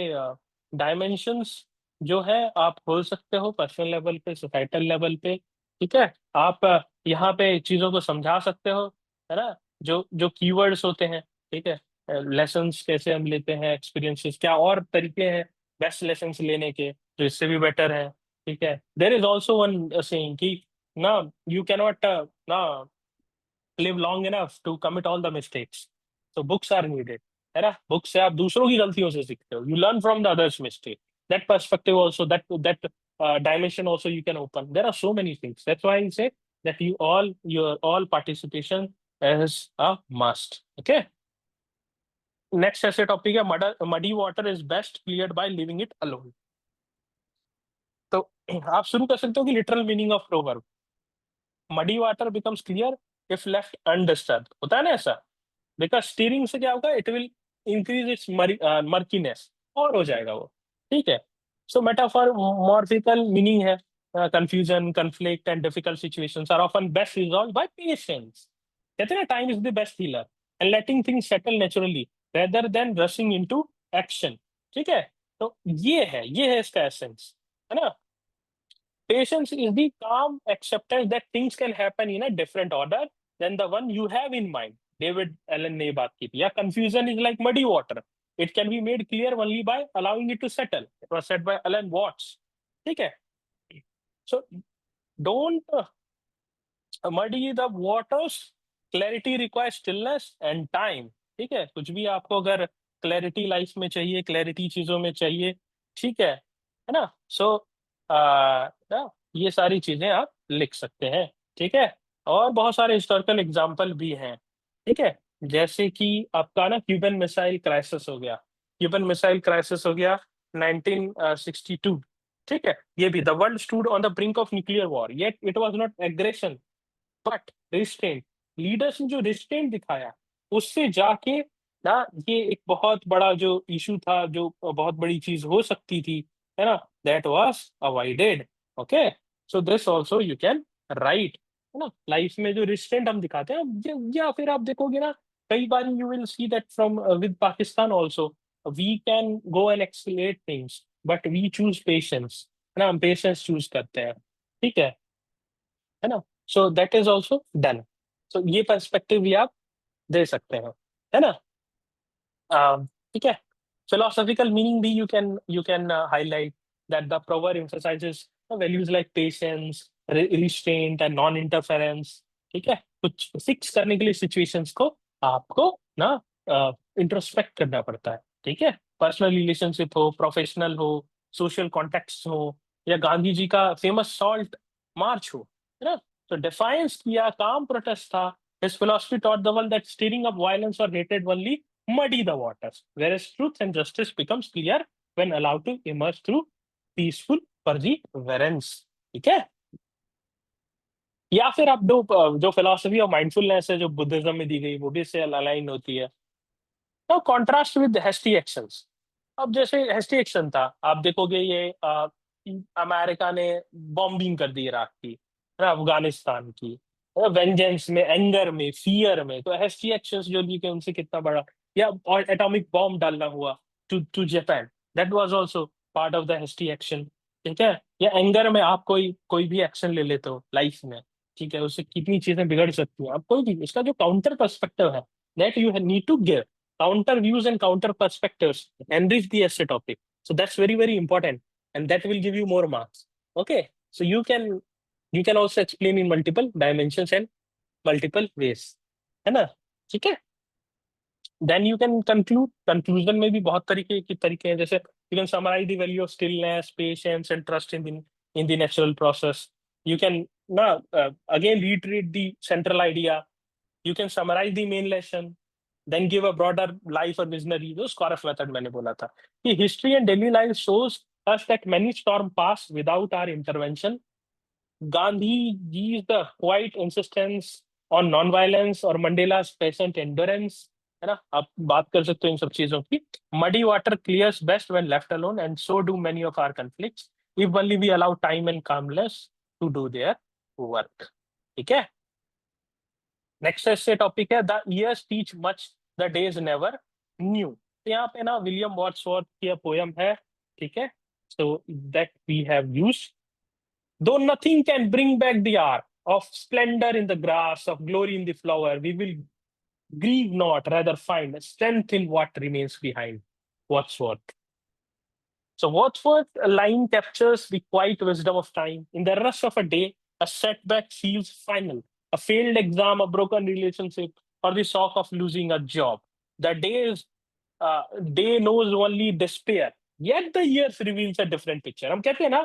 डायमेंशंस जो है आप खोल सकते हो पर्सनल लेवल पे, सोसाइटल लेवल पे, ठीक है। आप यहाँ पे चीजों को समझा सकते हो, है ना, जो जो कीवर्ड्स होते हैं, ठीक है, लेसन्स कैसे हम लेते हैं, एक्सपीरियंसेस क्या और तरीके हैं बेस्ट लेसन्स लेने के जो इससे भी बेटर है, ठीक है। There is also one saying कि ना, यू कैनॉट ना live long enough to commit all the mistakes. So books are needed. है ना, बुक से आप दूसरों की गलतियों से सीखते हो, you learn from the others mistake, that perspective also, that dimension also you can open. There are so many things. That's why I say that your all participation is a must. Okay. Next ऐसे topic है, muddy water is best cleared by leaving it alone. तो आप शुरू कर सकते हो कि literal meaning of proverb, muddy water becomes clear if left undisturb, होता है ना ऐसा, बिकॉज स्टीयरिंग से क्या होगा, it will increase its murkiness, और हो जाएगा वो, ठीक है। सो मेटाफर मॉर्फिकल मीनिंग है, confusion, conflict and difficult situations are often best resolve by patience. कहते हैं ना, time is the best healer and letting things settle naturally rather than rushing into action, ठीक है। तो ये है इसका एसेंस, है ना। Patience is the calm acceptance that things can happen in a different order than the one you have in mind. David Allen ने ये बात की थी, या confusion is like muddy water, it can be made clear only by allowing it to settle, it was said by Alan Watts, ठीक है। So don't muddy the waters, clarity requires stillness and time, ठीक है। कुछ भी आपको अगर clarity life में चाहिए, क्लैरिटी चीजों में चाहिए, ठीक है ना। सो ना, ये सारी चीजें आप लिख सकते हैं, ठीक है। और बहुत सारे हिस्टोरिकल एग्जाम्पल भी हैं, ठीक है। जैसे कि आपका ना क्यूबन मिसाइल क्राइसिस हो गया, क्यूबन मिसाइल क्राइसिस हो गया 1962, ठीक है। ये भी the world stood on the brink of nuclear war, yet it was not aggression but restraint. Leaders ने जो रिस्ट्रेंट दिखाया, उससे जाके ना, ये एक बहुत बड़ा जो इशू था, जो बहुत बड़ी चीज हो सकती थी, है ना, that was avoided. Okay, so this also you can write, है ना। लाइफ में जो रिस्ट्रेंट हम दिखाते हैं, या फिर आप देखोगे ना, कई बार you will see that from with Pakistan also, we can go and accelerate things but we choose patience, है ना, हम पेशेंस चूज करते हैं, ठीक है ना। So that is also done. So ये पर्सपेक्टिव भी आप दे सकते हैं, है ना। ठीक है। philosophical meaning भी you can highlight that the proverb emphasizes values like patience, restraint and non interference, ठीक है। कुछ फिक्स करने के लिए सिचुएशंस को आपको ना इंट्रोस्पेक्ट करना पड़ता है, ठीक है। पर्सनल रिलेशनशिप हो, प्रोफेशनल हो, सोशल कॉन्टेक्स्ट हो, या गांधी जी का फेमस सॉल्ट मार्च हो, है ना। तो डिफाइंस किया, काम प्रोटेस्ट था। His philosophy taught the world that stirring up violence or hatred only muddy the waters, whereas truth and justice becomes clear when allowed to emerge through peaceful perseverance, ठीक है। या फिर आप जो फिलोसफी ऑफ माइंडफुलनेस है जो Buddhism में दी गई, वो भी इससे अलाइन होती है। तो कॉन्ट्रास्ट विद हेस्टी एक्शंस, अब जैसे हेस्टी एक्शन था, आप देखोगे ये अमेरिका ने बॉम्बिंग कर दी इराक की, है ना, अफगानिस्तान की, वेंजेंस में, एंगर में, फियर में, तो हेस्टी एक्शंस जो लिए गए उनसे कितना बड़ा, या और एटॉमिक बॉम्ब डालना हुआ to Japan, that was also part of the hasty action, ठीक है। या एंगर में आप कोई कोई भी एक्शन ले लेते हो लाइफ में, ठीक है, उससे कितनी चीजें बिगड़ सकती हैं, आप कोई भी, इसका जो काउंटर पर्सपेक्टिव है, that you need to give counter views and counter perspectives, enrich the essay topic. So that's very very important, and that will give you more marks. Okay, so you can also explain in multiple dimensions and multiple ways, है ना, ठीक है। Then you can conclude. Conclusion में भी बहुत तरीके हैं, जैसे you can summarise the value of stillness, patience and trust in the natural process. You can ना again reiterate the central idea. You can summarize the main lesson, then give a broader life or visionary, जो स्कॉरफ method मैंने बोला था कि history and daily life shows us that many storm pass without our intervention. Gandhi Ji's the quiet insistence on non-violence और Mandela's patient endurance, है ना, आप बात कर सकते हो इन सब चीजों की। Muddy water clears best when left alone, and so do many of our conflicts, if only we allow time and calmness to do their work। ठीक है। नेक्स्ट ऐसे टॉपिक है the years teach much, the days never knew. तो यहाँ पे ना William Wordsworth की poem है, ठीक है, so that we have used. Though nothing can bring back the hour of splendor in the grass, of glory in the flower, we will grieve not, rather find strength in what remains behind. Wordsworth. So Wordsworth's line captures the quiet wisdom of time. In the rush of a day, a setback feels final. A failed exam, a broken relationship, or the shock of losing a job. The day knows only despair. Yet the years reveals a different picture. हम कहते हैं ना,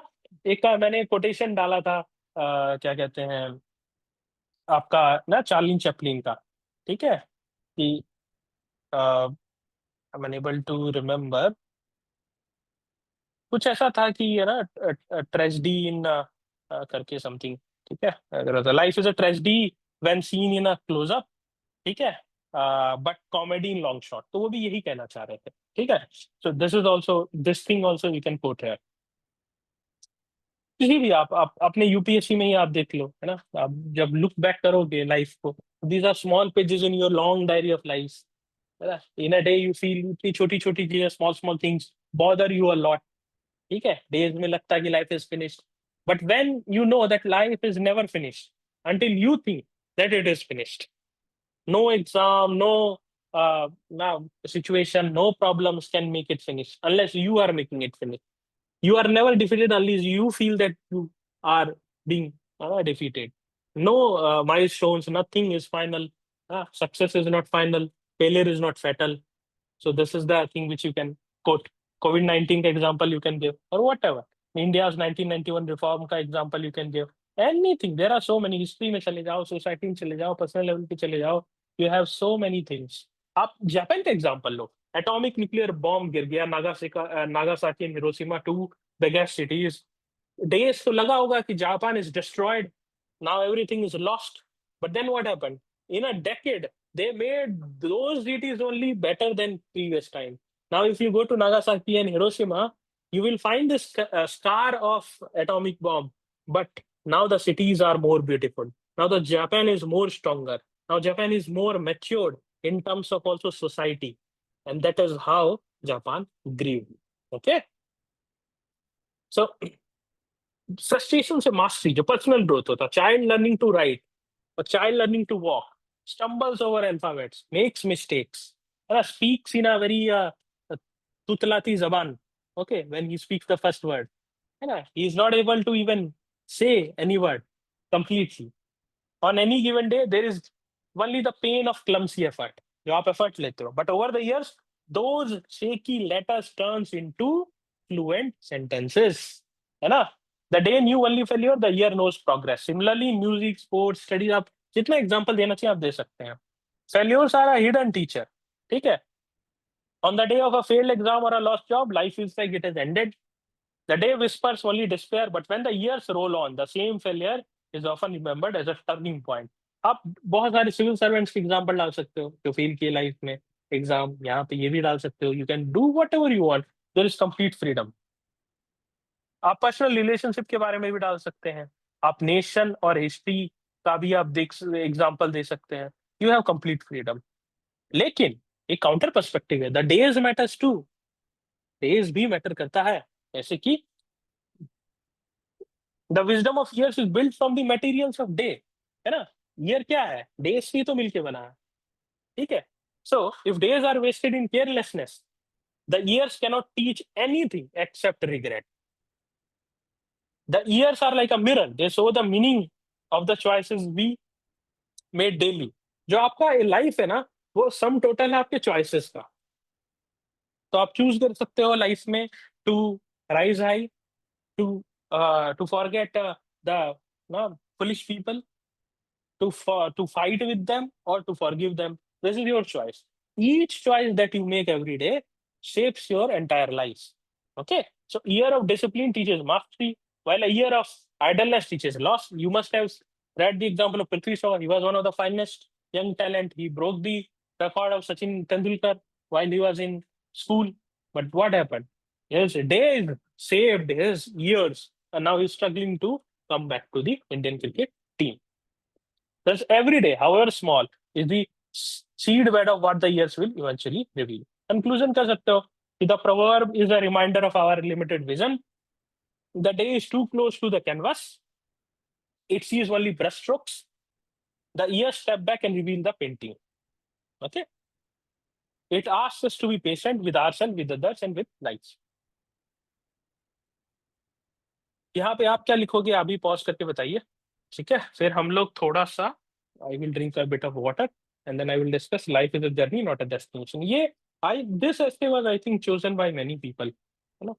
मैंने quotation डाला था, क्या कहते हैं आपका ना, चार्ली चैपलिन का, ठीक है, कि I am unable to remember, कुछ ऐसा था कि है ना, ट्रेजेडी इन करके समथिंग, ठीक है, life is a tragedy when seen in a close up, ठीक है, but comedy in long shot. तो वो भी यही कहना चाह रहे थे, ठीक है। So this is also, this thing also you can coat है। किसी भी आप अपने यूपीएससी में ही आप देख लो, है ना, आप जब लुक बैक करोगे लाइफ को, these are small pages in your long diary of life, है ना। In a day you feel इतनी छोटी छोटी चीजें, small small things bother you a lot, ठीक है। डेज में लगता है कि life is finished, but when you know that life is never finished until you think that it is finished. No exam, no situation, no problems can make it finish unless you are making it finish. You are never defeated unless you feel that you are being defeated. No milestones, nothing is final. Success is not final, failure is not fatal. So this is the thing which you can quote. COVID-19 का example you can give, or whatever. India's 1991 reform का example you can give. Anything. There are so many. History में चले जाओ, society में चले जाओ, personal level पे चले जाओ. You have so many things. आप जापान का example लो. Atomic nuclear bomb गिर गया, Nagasaki and Hiroshima, two biggest cities. Days तो लगा होगा कि Japan is destroyed. Now everything is lost. But then what happened? In a decade, they made those cities only better than previous time. Now, if you go to Nagasaki and Hiroshima, you will find this scar of atomic bomb. But now the cities are more beautiful. Now the Japan is more stronger. Now Japan is more matured in terms of also society. And that is how Japan grew. Okay. So frustration से mastery, जो personal growth होता, child learning to write, a child learning to walk, stumbles over alphabets, makes mistakes, speaks in a very tutlati zaban. Okay, when he speaks the first word, he is not able to even say any word completely. On any given day, there is only the pain of clumsy effort. जो आप effort लेते हो, but over the years, those shaky letters turns into fluent sentences, है ना? The day knew only failure, the year knows progress. Similarly, music, sports, studies, आप जितना example देना चाहिए आप दे सकते हैं। Failures are a hidden teacher, ठीक है? On the day of a failed exam or a lost job, life feels like it has ended. The day whispers only despair, but when the years roll on, the same failure is often remembered as a turning point. आप बहुत सारे civil servants के example डाल सकते हो जो fail किए life में एग्जाम, यहाँ पे ये भी डाल सकते हो। You can do whatever you want, there is complete freedom. आप पर्सनल रिलेशनशिप के बारे में भी डाल सकते हैं, आप नेशन और हिस्ट्री का भी आप देख एग्जाम्पल दे सकते हैं। You have complete freedom. लेकिन एक काउंटर पर्सपेक्टिव है, the days matters too, days भी मैटर करता है। जैसे कि the wisdom of years is built from the materials of day, है ना। ईयर क्या है, डेज भी तो मिलके बना है, ठीक है। So if days are wasted in carelessness, the years cannot teach anything except regret. The years are like a mirror, they show the meaning of the choices we made daily. जो आपका life है ना, वो sum total है आपके choices का। तो आप चूज कर सकते हो लाइफ में to rise high, to to forget the foolish people, to fight with them or to forgive them. This is your choice. Each choice that you make every day shapes your entire life. Okay, so year of discipline teaches mastery, while a year of idleness teaches loss. You must have read the example of Prithvi Shaw. He was one of the finest young talent. He broke the record of Sachin Tendulkar while he was in school. But what happened? His days saved his years, and now he's struggling to come back to the Indian cricket team. Thus, every day, however small, is the seed bed of what the years will eventually reveal. Conclusion कर सकते हो कि the proverb is a reminder of our limited vision. The day is too close to the canvas. It sees only brushstrokes. The years step back and reveal the painting. Okay. It asks us to be patient with ourselves, with others, and with life. यहाँ पे आप क्या लिखोगे अभी pause करके बताइए, ठीक है? फिर हम लोग थोड़ा सा, I will drink a bit of water and then I will discuss life is a journey not a destination. ये I this essay was I think chosen by many people, है ना?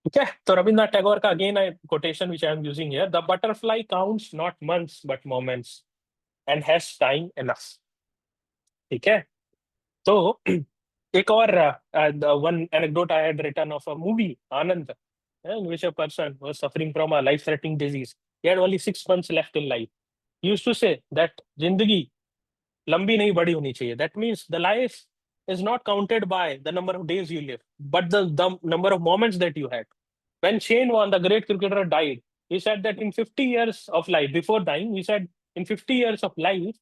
ठीक है, तो रविन्द्रनाथ टैगोर का again quotation which I am using here, the butterfly counts not months but moments and has time enough. ठीक है, तो एक और one anecdote I had written of a movie, Anand, in which a person was suffering from a life-threatening disease. He had only 6 months left in life. He used to say that जिंदगी लंबी नहीं बड़ी होनी चाहिए. That means the life is not counted by the number of days you live, but the number of moments that you had. When Shane Warne, the great cricketer, died, he said that in 50 years of life, before dying, he said, in 50 years of life,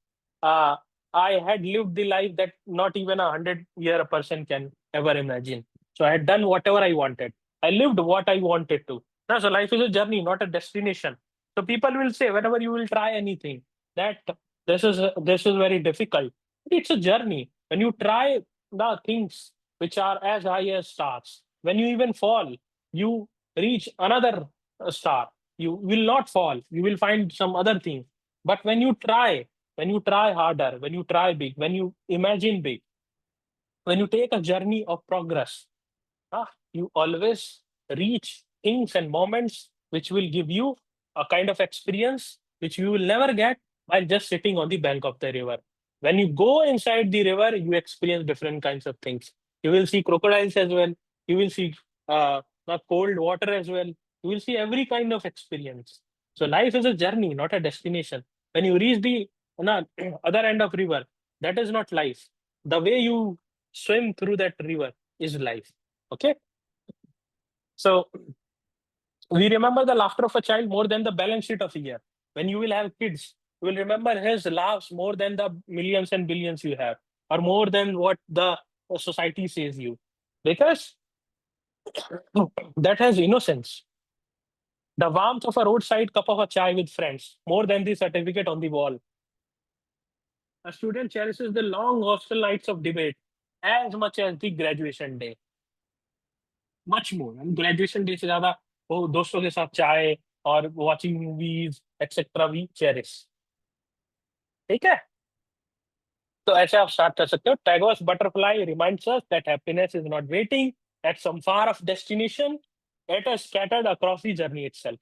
uh, I had lived the life that not even 100-year person can ever imagine. So I had done whatever I wanted. I lived what I wanted to. Now, so life is a journey, not a destination. So people will say, whenever you will try anything, that this is very difficult. It's a journey. When you try the things which are as high as stars, when you even fall, you reach another star. You will not fall. You will find some other thing. But when you try harder, when you try big, when you imagine big, when you take a journey of progress, you always reach things and moments which will give you a kind of experience which you will never get while just sitting on the bank of the river. When you go inside the river, you experience different kinds of things. You will see crocodiles as well. You will see cold water as well. You will see every kind of experience. So life is a journey, not a destination. When you reach the other end of river, that is not life. The way you swim through that river is life. Okay. So we remember the laughter of a child more than the balance sheet of a year. When you will have kids, you will remember his laughs more than the millions and billions you have, or more than what the society says you, because that has innocence. The warmth of a roadside cup of a chai with friends, more than the certificate on the wall. A student cherishes the long hostel nights of debate as much as the graduation day. Much more. हम graduation day से ज्यादा वो दोस्तों के साथ चाय और watching movies etcetera we cherish. ठीक है, तो ऐसे आप स्टार्ट कर सकते हो. Tagore's butterfly reminds us that happiness is not waiting at some far off destination, it is scattered across the journey itself.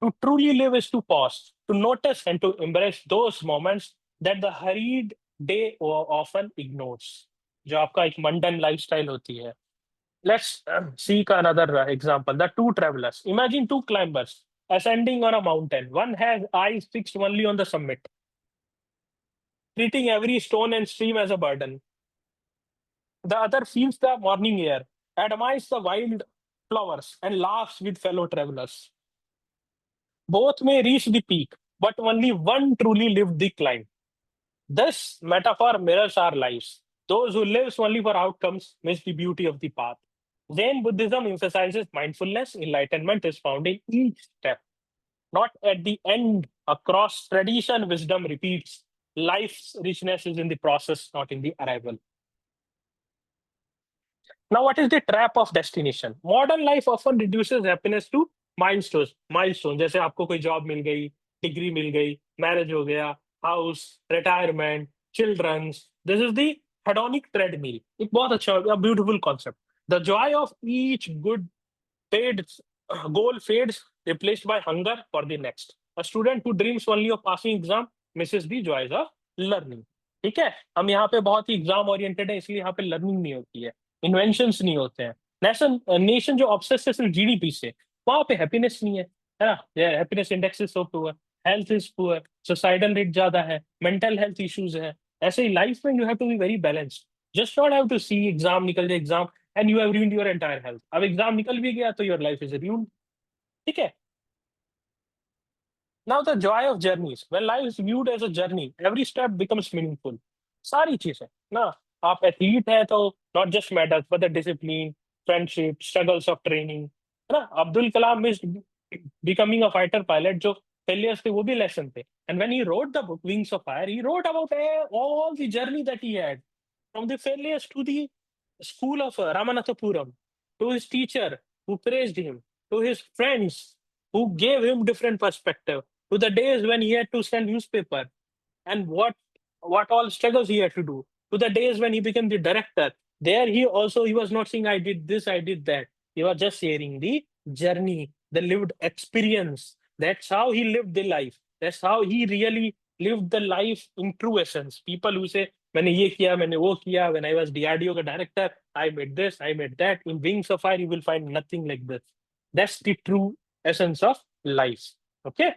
To truly live is to pause, to notice and to embrace those moments that the hurried day often ignores. जो आपका एक मंडन lifestyle होती है. Let's seek another example. The two travelers. Imagine two climbers ascending on a mountain. One has eyes fixed only on the summit, treating every stone and stream as a burden. The other feels the morning air, admires the wild flowers, and laughs with fellow travelers. Both may reach the peak, but only one truly lived the climb. This metaphor mirrors our lives. Those who live only for outcomes miss the beauty of the path. Zen Buddhism emphasizes mindfulness. Enlightenment is found in each step, not at the end. Across tradition, wisdom repeats. Life's richness is in the process, not in the arrival. Now, what is the trap of destination? Modern life often reduces happiness to milestone, जैसे आपको कोई job मिल गई, degree मिल गई, marriage हो गया, house, retirement, childrens. This is the hedonic treadmill. एक बहुत अच्छा beautiful concept. The joy of each good fades, goal fades, replaced by hunger for the next. A student who dreams only of passing exam misses the joys of learning. ठीक है, हम यहाँ पे बहुत ही exam oriented है, इसलिए यहाँ पे लर्निंग नहीं होती है, इन्वेंशंस नहीं होते हैं। नेशन जो ऑब्सेस है सिर्फ जीडीपी से, वहां पे हैप्पीनेस नहीं है ना? Happiness index is so poor, health is poor, societal rate ज्यादा है, मेंटल हेल्थ इश्यूज है। ऐसे ही लाइफ में you have to be very balanced. Just not have to see exam निकल जाए exam and you have ruined your entire health। अब exam निकल भी गया तो योर लाइफ इज ruined। ठीक है। Now the joy of journeys, when life is viewed as a journey every step becomes meaningful। सारी चीजें ना, आप एथलीट है तो not just medals but the discipline, friendship, struggles of training, है ना? Abdul Kalam is becoming a fighter pilot, जो failures थे वो भी लेसन थे। And when he wrote the book Wings of Fire, he wrote about all the journey that he had, from the failures to the school of Ramanathapuram, to his teacher who praised him, to his friends who gave him different perspective, to the days when he had to sell newspaper, and what all struggles he had to do, to the days when he became the director. There he was not saying I did this, I did that. He was just sharing the journey, the lived experience. That's how he lived the life. That's how he really lived the life in true essence. People who say मैंने ये किया, मैंने वो किया, when I was DRDO का director, I made this, I made that. In Wings of Fire, you will find nothing like this. That's the true essence of life. Okay.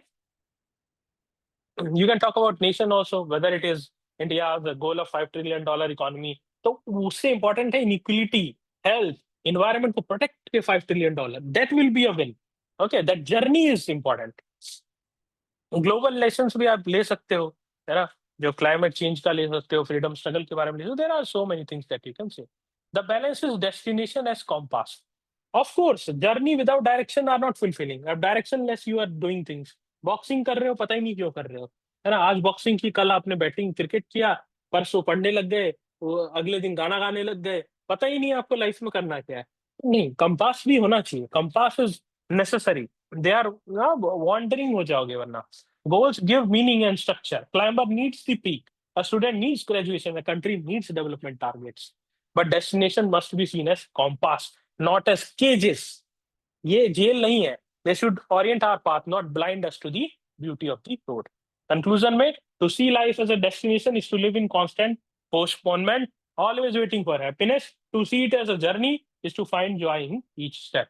You can talk about nation also, whether it is India, the goal of $5 trillion economy. तो उससे important है inequality, health, environment को protect के $5 trillion. That will be a win. Okay, that journey is important. Global lessons भी आप ले सकते हो, है ना? जो क्लाइमेट चेंज का ले सकते हो, फ्रीडम स्ट्रगल के बारे में ले सकते हो। There are so many things that you can say. The balance is destination as compass. Of course journey without direction are not fulfilling. अब directionless you are doing things. Boxing कर रहे हो, पता ही नहीं क्यों कर रहे हो, है ना? आज बॉक्सिंग की, कल आपने बैटिंग क्रिकेट किया, परसों पढ़ने लग गए, अगले दिन गाना गाने लग गए, पता ही नहीं आपको लाइफ में करना क्या है। नहीं, कंपास भी होना चाहिए, compass is necessary. They are wandering हो जाओगे वरना। Goals give meaning and structure. Climber needs the peak. A student needs graduation. A country needs development targets. But destination must be seen as compass, not as cages. ये jail नहीं है। They should orient our path, not blind us to the beauty of the road. Conclusion में, to see life as a destination is to live in constant postponement, always waiting for happiness. To see it as a journey is to find joy in each step,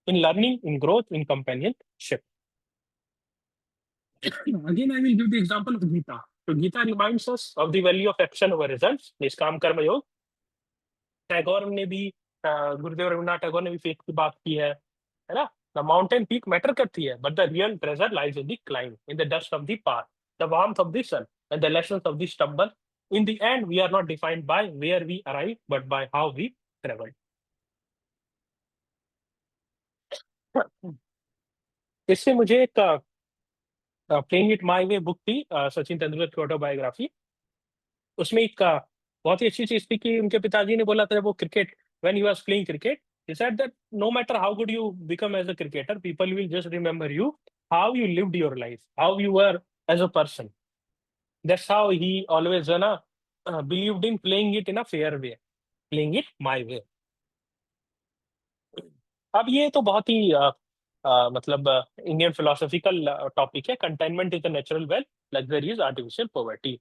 in learning, in growth, in companionship. Again, I will give the example of Gita. So Gita reminds us of the value of action over results. निष्काम कर्म योग। टैगोर ने भी गुरुदेव रविन्द्रनाथ टैगोर ने भी fake की बात की है ना? द माउंटेन पीक मैटर करती है, but the real treasure lies in the climb, in the dust of the path, the warmth of the sun and the lessons of the stumble. In the end we are not defined by where we arrive but by how we travel. इससे मुझे एक playing it my way book थी, सचिन तेंदुलकर की autobiography. उसमें एक बहुत ही अच्छी चीज थी कि उनके पिताजी ने बोला था जब वो cricket, when he was playing cricket, he said that no matter how good you become as a cricketer, people will just remember you how you lived your life, how you were as a person. That's how he always believed in playing it in a fair way, playing it my way. अब ये तो बहुत ही मतलब Indian philosophical topic है। Containment is the natural wealth, luxury is artificial poverty.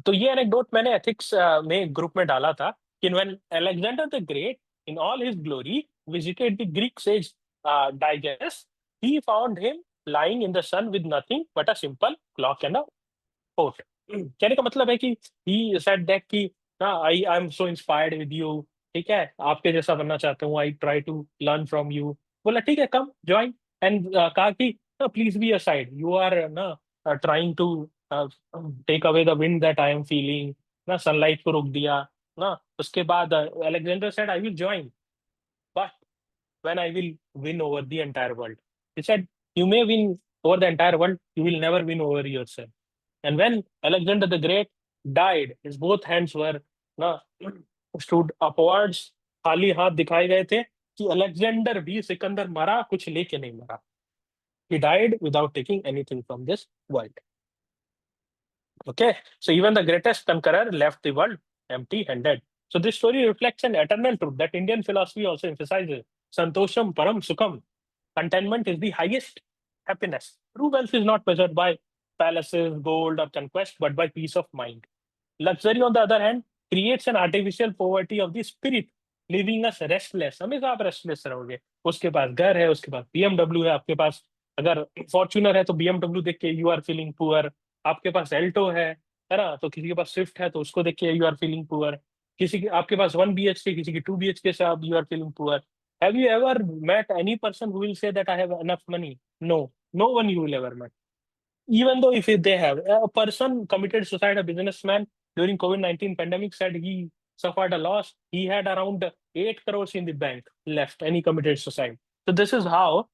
तो ये anecdote मैंने ethics में ग्रुप में डाला था कि when Alexander the Great in all his glory visited the Greek sage Diogenes, he found him lying in the sun with nothing but a simple clock and a pot। कहने का मतलब है कि he said that कि I am so inspired with you, ठीक है, आपके जैसा बनना चाहता हूँ, I try to learn from you. बोला ठीक है, कम ज्वाइन। एंड कहा कि please be aside, you are ना trying to take away the wind that I am feeling, ना सनलाइट को रोक दिया ना। उसके बाद Alexander said I will join but when I will win over the entire world. He said, you may win over the entire world, you will never win over yourself. And when Alexander the Great died, his both hands were ना stood upwards, खाली हाथ दिखाए गए थे, कि Alexander भी सिकंदर मरा कुछ लेके नहीं मरा. He died without taking anything from this world. Okay, so even the greatest conqueror left the world empty-handed. So this story reflects an eternal truth that Indian philosophy also emphasizes. Santosham param sukham. Contentment is the highest happiness. True wealth is not measured by palaces, gold, or conquest, but by peace of mind. Luxury, on the other hand, creates an artificial poverty of the spirit, leaving us restless. हमेशा आप restless रहोगे. उसके पास घर है, उसके पास BMW है, आपके पास अगर फॉर्च्यूनर है तो बीएमडब्ल्यू देख के यू आर फीलिंग पुअर. आपके पास एल्टो है ना, तो किसी के पास स्विफ्ट है तो उसको देख के यू आर फीलिंग पुअर. किसी के आपके पास 1 BHK, किसी की 2 BHK से आप you are feeling poor. Have you ever met any person who will say that I have enough money? No, no one you will ever met. Even though if they have a person committed suicide, a businessman during COVID-19 pandemic said he suffered a loss. He had around 8 crores in the bank left and he committed suicide. So this is how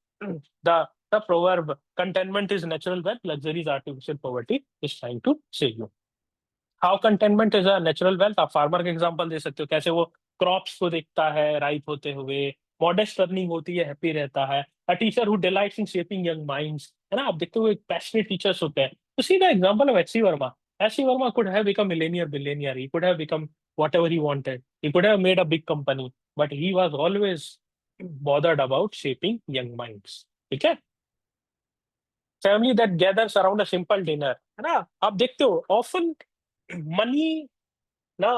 the proverb contentment is natural wealth, luxury is artificial poverty is trying to say you. How containment is a natural wealth. आप farmer का example दे सकते हो, कैसे वो crops को देखता है ripe होते हुए, मॉडेस्ट अर्निंग होती है, हैप्पी रहता है. A teacher who delights in shaping young minds, है ना, आप देखते हो पैशनेट टीचर्स होते हैं. तो see the example of HC Verma. HC Verma could have become Millionaire billionaire, he could have become whatever he wanted, he could have made a big company, but he was always bothered about shaping young minds. ठीक है. Family that gathers around a simple dinner, है ना, आप देखते हो often money ना,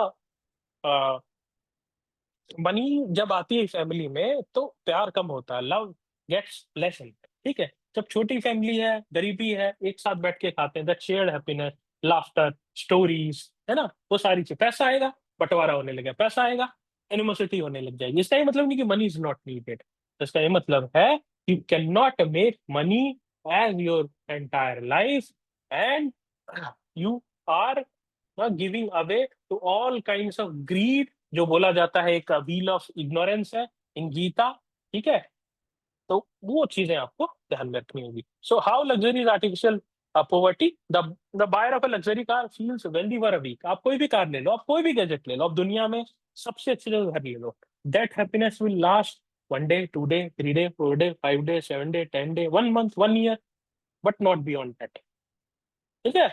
money जब आती है फैमिली में तो प्यार कम होता है, लव गेट्स लेसन. ठीक है. जब छोटी फैमिली है, गरीबी है, एक साथ बैठ के खाते हैं, that shared happiness, laughter, stories, है ना, वो सारी चीज. पैसा आएगा, बंटवारा होने लगेगा, पैसा आएगा, एनिमोसिटी होने लग जाएगी. इसका ये मतलब नहीं कि मनी इज नॉट नीडेड. इसका ये मतलब है you can not make money as your entire life, and you are giving away to all kinds of greed, जो बोला जाता है एक व्हील ऑफ इग्नोरेंस है इन गीता. ठीक है. तो वो चीजें आपको ध्यान में रखनी होगी. So how luxury is artificial poverty. The buyer of a luxury car feels wealthy for a week. आप कोई भी कार ले लो, आप कोई भी गैजेट ले लो, आप दुनिया में सबसे अच्छी जगह घर ले लो, that happiness will last 1 day, 2 day, 3 day, 4 day, 5 day, 7 day, 10 day, 1 month, 1 year, but not beyond that. ठीक है.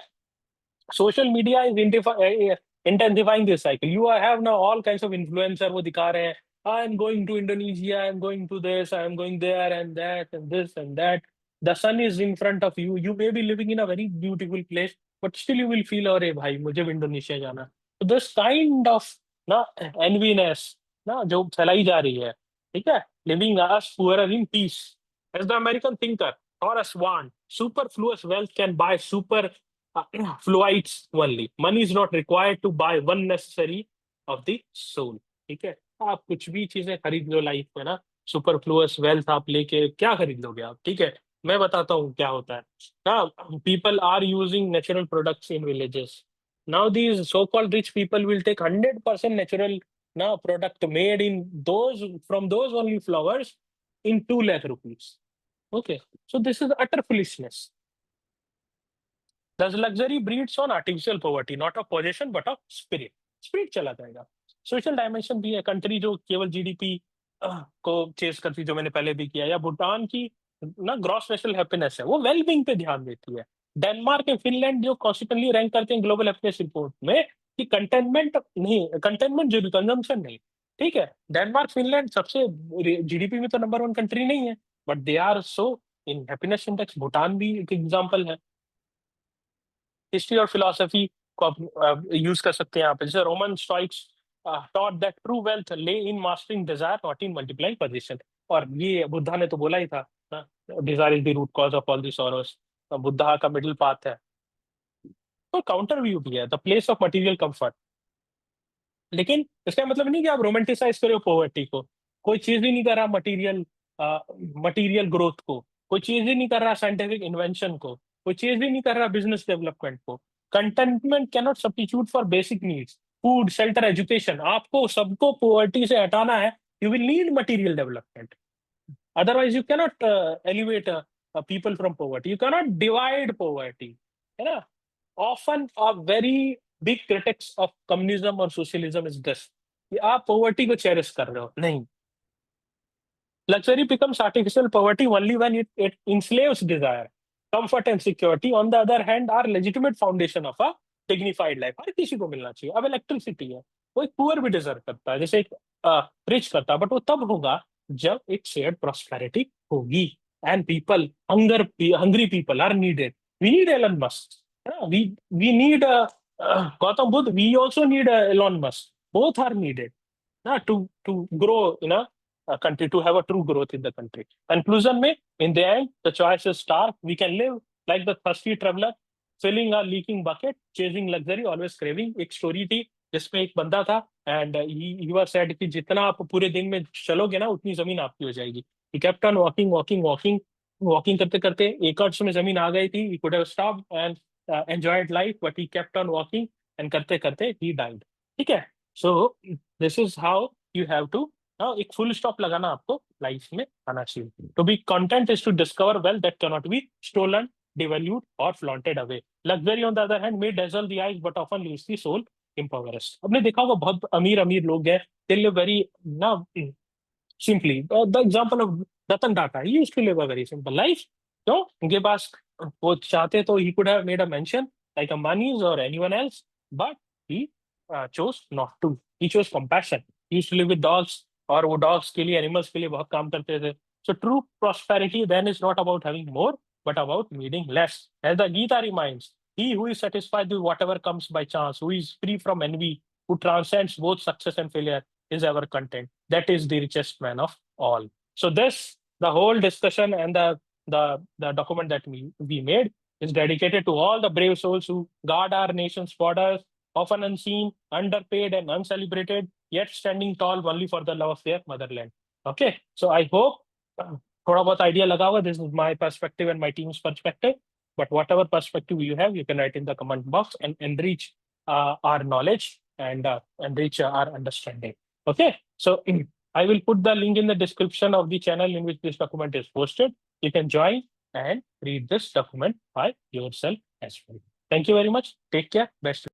Social media is intensifying this cycle. You have now all kinds of influencer वो दिखा रहे हैं, I am going to Indonesia, I am going to this, I am going there and that and this and that. The sun is in front of you. You may be living in a very beautiful place, but still you will feel, अरे भाई मुझे भी Indonesia जाना. So this kind of ना enviness ना जो फैलाई जा रही है, ठीक है, living us poorer in peace. As the American thinker Horace Swan, superfluous wealth can buy super fluids only. Money is not required to buy one necessary of the soul. ठीक है. आप कुछ भी चीजें खरीद लो लाइफ में ना, सुपरफ्लुअस वेल्थ आप लेके क्या खरीद लोगे आप. ठीक है. मैं बताता हूँ क्या होता है ना. People are using natural products in villages. Now these so called rich people will take 100% natural ना product made in those from those only flowers in 2 lakh rupees. Okay, so this is utter foolishness. Thus luxury breeds on artificial poverty, not of possession but of spirit. Spirit चला जाएगा. Social dimension भी है. Country जो केवल GDP को chess करती, जो मैंने पहले भी किया, या भूटान की ना ग्रॉस नेशनल हैप्पीनेस है, वो वेल बीइंग पे ध्यान देती है. डेनमार्क एंड फिनलैंड जो कॉन्स्टेंटली रैंक करते हैं ग्लोबल हैप्पीनेस रिपोर्ट में कि कंटेनमेंट नहीं, कंटेनमेंट जरूर, कंजम्पशन नहीं. ठीक है. डेनमार्क फिनलैंड सबसे जीडीपी में तो नंबर 1 कंट्री नहीं है, but they are so in happiness index. Bhutan भी एक एग्जाम्पल है. हिस्ट्री और फिलोसफी को आप यूज कर सकते हैं यहाँ पे. जैसे Roman Stoics taught that true wealth lie in mastering desire not in multiplying possession. और ये बुद्धा ने तो बोला ही था ना, desire is the root cause of all the sorrows. Buddha का मिडिल पाथ है. तो काउंटर व्यू भी है, the place of material comfort. लेकिन इसका मतलब नहीं कि आप रोमांटिसाइज करो पॉवर्टी को. कोई चीज ही नहीं कर रहा मटेरियल, मटेरियल ग्रोथ को. कोई चीज ही नहीं कर रहा साइंटिफिक इन्वेंशन को. कोई चीज ही नहीं कर रहा बिजनेस डेवलपमेंट को. Contentment can not substitute for basic needs, food, shelter, education. आपको सबको पॉवर्टी से हटाना है, you will need material development. Otherwise you cannot elevate people from poverty. You cannot divide poverty. है ना. Often a very big critics of communism और socialism is this, कि आप poverty को चेरिश कर रहे हो. नहीं, Luxury becomes artificial poverty only when it enslaves desire. Comfort and security, on the other hand, are legitimate foundation of a dignified life. हर किसी को मिलना चाहिए. अब इलेक्ट्रिसिटी है, कोई पुअर भी डिजर्व करता है, जैसे एक रिच करता है, बट वो तब होगा जब एक शेयर्ड प्रॉस्पेरिटी होगी. And people hungry people are needed. We need Elon Musk. We need Gautam Budh. We also need Elon Musk. Both are needed to grow in a country, to have a true growth in the country. Conclusion में, in the end, the choice is stark. We can live like the thirsty traveler, filling a leaking bucket, chasing luxury, always craving. एक story थी जिसमें एक बंदा था, and he was said कि जितना आप पूरे दिन में चलोगे ना, उतनी जमीन आपकी हो जाएगी. He kept on walking walking walking. Walking करते करते एकर्स में जमीन आ गई थी. He could have stopped and enjoyed life, but he kept on walking, and करते करते ही डाइड. ठीक है. So this is how you have to, एक फुल स्टॉप लगाना आपको लाइफ में आना चाहिए. To be content is to discover wealth that can not be stolen, devalued, or flaunted away. Luxury, on the other hand, may dazzle the eyes, but often leaves the soul impoverished. आपने देखा होगा बहुत अमीर अमीर लोग हैं, they live very ना simply. The example of Ratan Tata, he used to live a very simple life. तो उनके पास वो चाहते तो he could have made a mention like a Manis or anyone else, but he chose not to. He chose compassion. He used to live with dogs, और वो dogs के लिए, animals के लिए बहुत काम करते थे. So true prosperity then is not about having more, but about needing less. As the Gita reminds, he who is satisfied with whatever comes by chance, who is free from envy, who transcends both success and failure, is ever content. That is the richest man of all. So this, the whole discussion and the document that we made is dedicated to all the brave souls who guard our nation's borders, often unseen, underpaid, and uncelebrated, yet standing tall only for the love of their motherland. Okay, so I hope थोड़ा बहुत idea लगा होगा. This is my perspective and my team's perspective. But whatever perspective you have, you can write in the comment box and enrich our knowledge and enrich our understanding. Okay, so I will put the link in the description of the channel in which this document is posted. You can join and read this document by yourself as well. Thank you very much. Take care. Best.